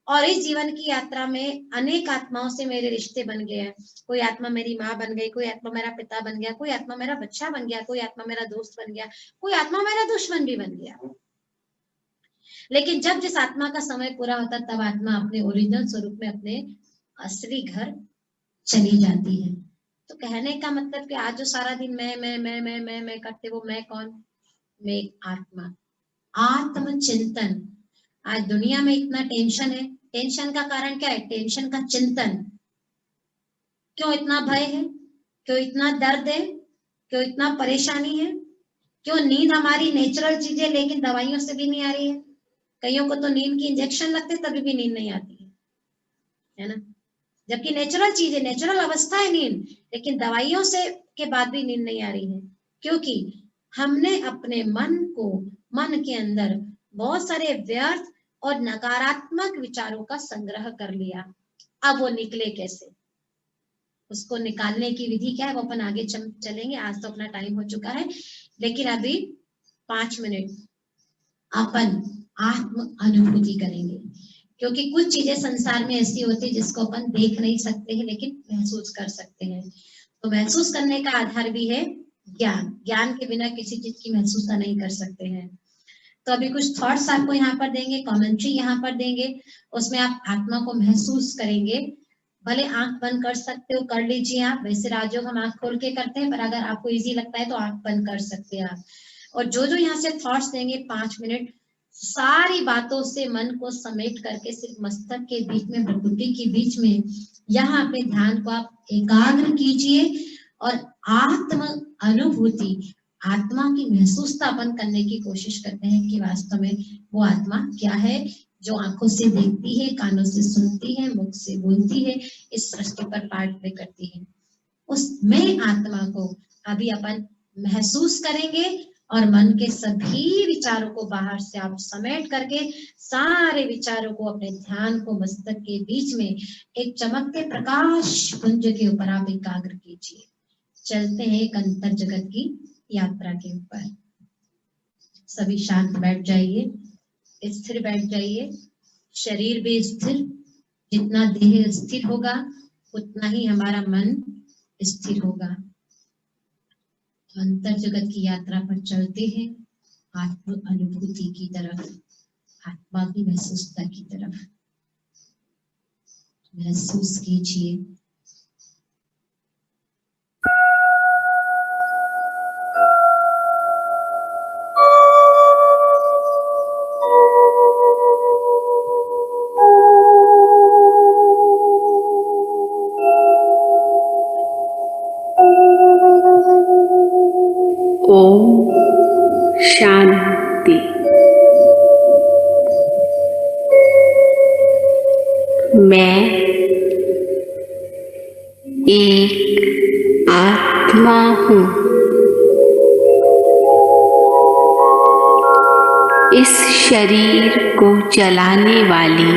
B: और इस जीवन की यात्रा में अनेक आत्माओं से मेरे रिश्ते बन गए हैं। कोई आत्मा मेरी माँ बन गई, कोई आत्मा मेरा पिता बन गया, कोई आत्मा मेरा बच्चा बन गया, कोई आत्मा मेरा दोस्त बन गया, कोई आत्मा मेरा दुश्मन भी बन गया। लेकिन जब जिस आत्मा का समय पूरा होता, तब आत्मा अपने ओरिजिनल स्वरूप में, अपने असली घर चली जाती है। तो कहने का मतलब कि आज जो सारा दिन मैं करते, वो मैं कौन, मैं आत्मा। आत्मचिंतन, आज दुनिया में इतना टेंशन है, टेंशन का कारण क्या है, टेंशन का चिंतन। क्यों इतना भय है, क्यों इतना दर्द है, क्यों इतना परेशानी है, क्यों नींद हमारी नेचुरल चीज है लेकिन दवाइयों से भी नहीं आ रही है। कईयों को तो नींद की इंजेक्शन लगते तभी भी नींद नहीं आती है ना, जबकि नेचुरल चीज है, नेचुरल अवस्था है नींद, लेकिन दवाइयों से के बाद भी नींद नहीं आ रही है। क्योंकि हमने अपने मन को, मन के अंदर बहुत सारे व्यर्थ और नकारात्मक विचारों का संग्रह कर लिया। अब वो निकले कैसे, उसको निकालने की विधि क्या है, वो अपन आगे चलेंगे। आज तो अपना टाइम हो चुका है, लेकिन अभी 5 मिनट अपन आत्म अनुभूति करेंगे। क्योंकि कुछ चीजें संसार में ऐसी होती है जिसको अपन देख नहीं सकते हैं, लेकिन महसूस कर सकते हैं। तो महसूस करने का आधार भी है ज्ञान। ज्ञान के बिना किसी चीज की महसूसता नहीं कर सकते हैं। तो अभी कुछ थॉट्स आपको यहाँ पर देंगे, कमेंट्री यहाँ पर देंगे, उसमें आप आत्मा को महसूस करेंगे। भले आंख बंद कर सकते हो, कर लीजिए आप, वैसे राजयोग हम आंख खोल के करते हैं, पर अगर आपको इजी लगता है तो आंख बंद कर सकते हैं आप। और जो जो यहाँ से थॉट्स देंगे 5 मिनट, सारी बातों से मन को समेट करके सिर्फ मस्तक के बीच में, भ्रुकुटी के बीच में यहाँ अपने ध्यान को आप एकाग्र कीजिए और आत्म अनुभूति, आत्मा की महसूसतापन करने की कोशिश करते हैं कि वास्तव में वो आत्मा क्या है जो आंखों से देखती है, कानों से सुनती है, मुख से बोलती है, इस सृष्टि पर पार्ट प्ले करती है। उस मैं आत्मा को अभी अपन महसूस करेंगे और मन के सभी विचारों को बाहर से आप समेट करके सारे विचारों को, अपने ध्यान को मस्तक के बीच में एक चमकते प्रकाश पुंज के ऊपर आप एकाग्र कीजिए। चलते हैं एक अंतर जगत की यात्रा के ऊपर। सभी शांत बैठ जाइए, स्थिर बैठ जाइए, शरीर भी स्थिर। जितना देह स्थिर होगा उतना ही हमारा मन स्थिर होगा। अंतर जगत की यात्रा पर चलते हैं, आत्म अनुभूति की तरफ, आत्मा की महसूसता की तरफ। महसूस कीजिए।
C: ओम शांति। मैं एक आत्मा हूँ। इस शरीर को चलाने वाली,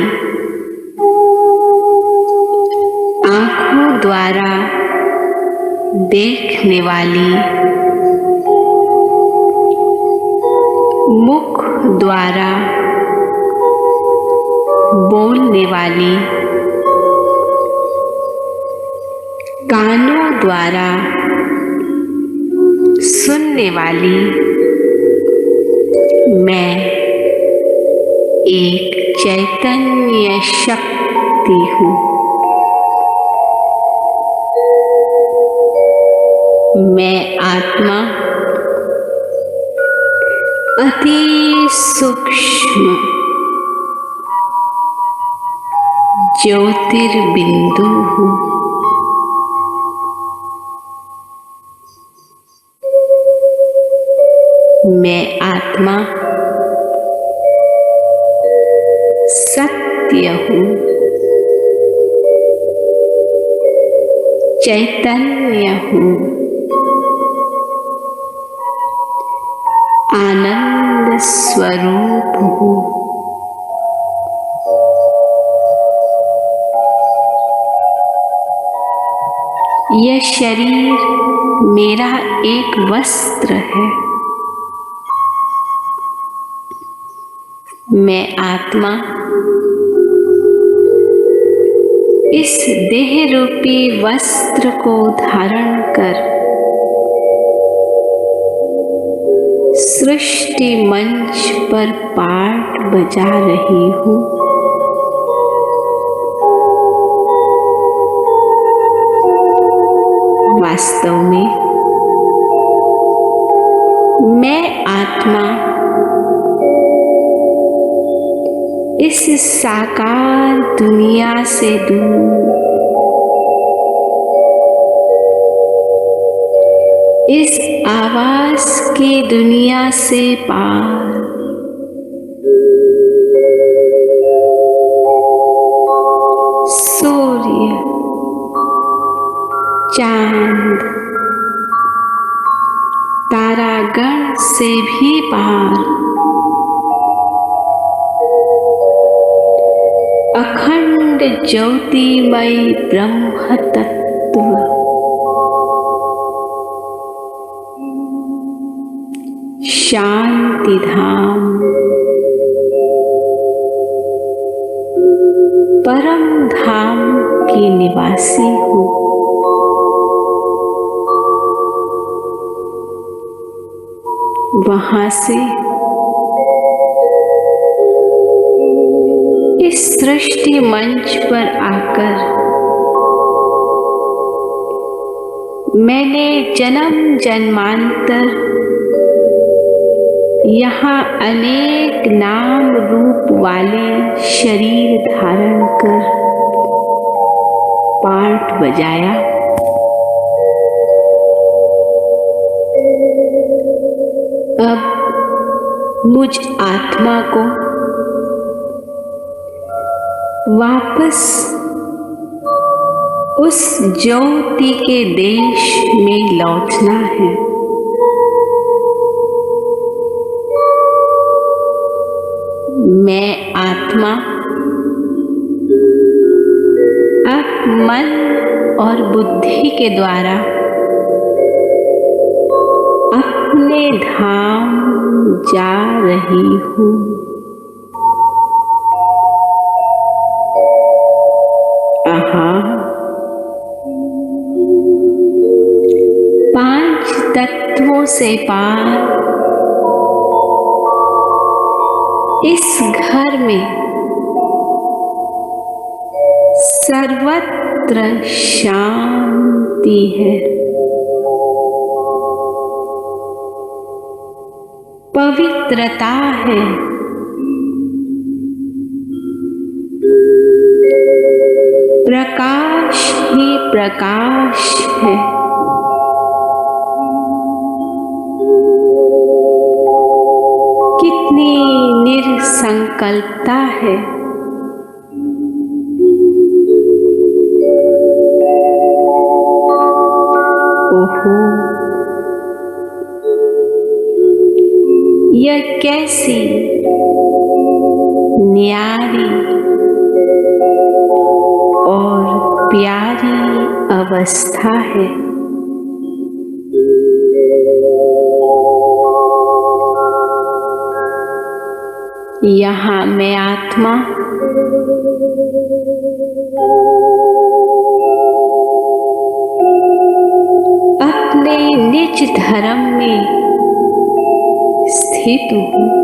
C: आँखों द्वारा देखने वाली, मुख द्वारा बोलने वाली, कानों द्वारा सुनने वाली मैं एक चैतन्य शक्ति हूँ। मैं आत्मा अति सूक्ष्म ज्योतिर्बिंदु हूँ। मैं आत्मा सत्य हूँ, चैतन्य हूँ, आनंद स्वरूप हूँ। यह शरीर मेरा एक वस्त्र है। मैं आत्मा इस देह रूपी वस्त्र को धारण कर सृष्टि मंच पर पाठ बजा रही हूँ। वास्तव में मैं आत्मा इस साकार दुनिया से दूर, इस आवाज की दुनिया से पार, सूर्य, चांद, तारागण से भी पार, अखंड ज्योतिमय ब्रह्म तत्व, शांति धाम, परम धाम की निवासी हूँ। वहाँ से इस सृष्टि मंच पर आकर मैंने जन्म जन्मांतर यहाँ अनेक नाम रूप वाले शरीर धारण कर पार्ट बजाया। अब मुझ आत्मा को वापस उस ज्योति के देश में लौटना है। मैं आत्मा अब मन और बुद्धि के द्वारा अपने धाम जा रही हूँ। आहा, 5 तत्वों से पार इस घर में सर्वत्र शांति है, पवित्रता है, प्रकाश ही प्रकाश है। कितनी निरसंकल्पता है। ओहो, यह कैसी न्यारी और प्यारी अवस्था है। यहाँ मैं आत्मा अपने निज धर्म में स्थित हूँ।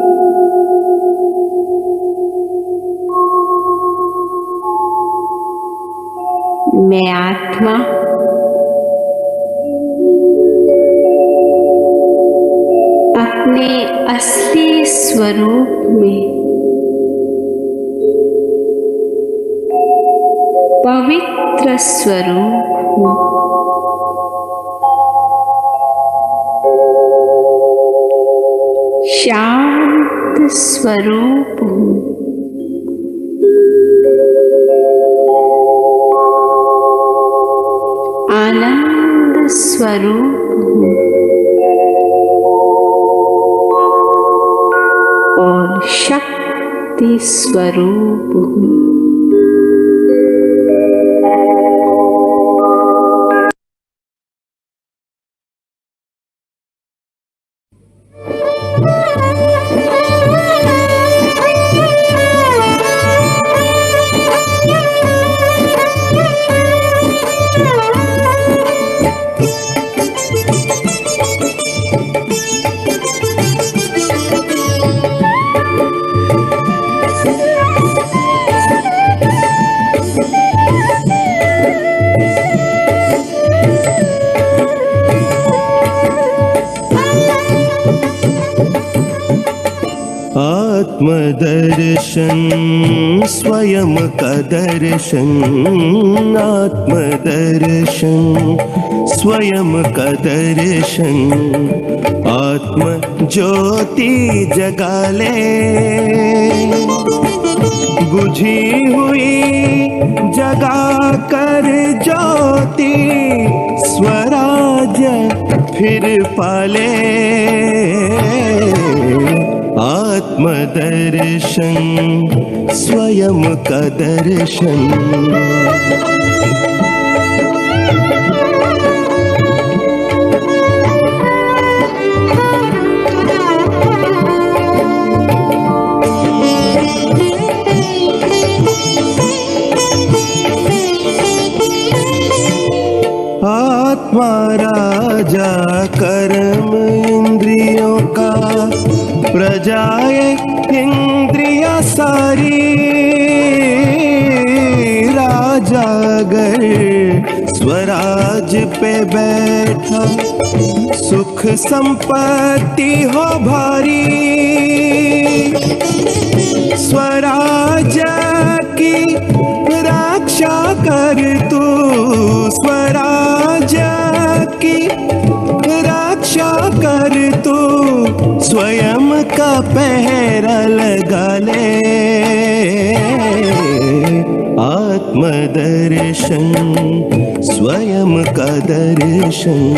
C: मैं आत्मा अपने असली स्वरूप में पवित्र स्वरूप हूँ। शांत स्वरूप हूँ। आनंद स्वरूप हूँ और शक्ति स्वरूप हूँ।
D: आत्मदर्शन स्वयं का दर्शन, आत्मदर्शन स्वयं का दर्शन, आत्म ज्योति जगा ले, बुझी हुई जगा कर ज्योति स्वराज्य फिर पाले। आत्मदर्शन स्वयं का दर्शन। आत्मा राजा कर्म इंद्रियों का, प्रजाएं इंद्रिया सारी, स्वराज पे बैठा, सुख संपत्ति हो भारी। स्वराज की रक्षा कर तू, स्वराज की रक्षा कर तू, स्वयं का पहरा लगा ले। आत्मदर्शन, स्वयं का दर्शन।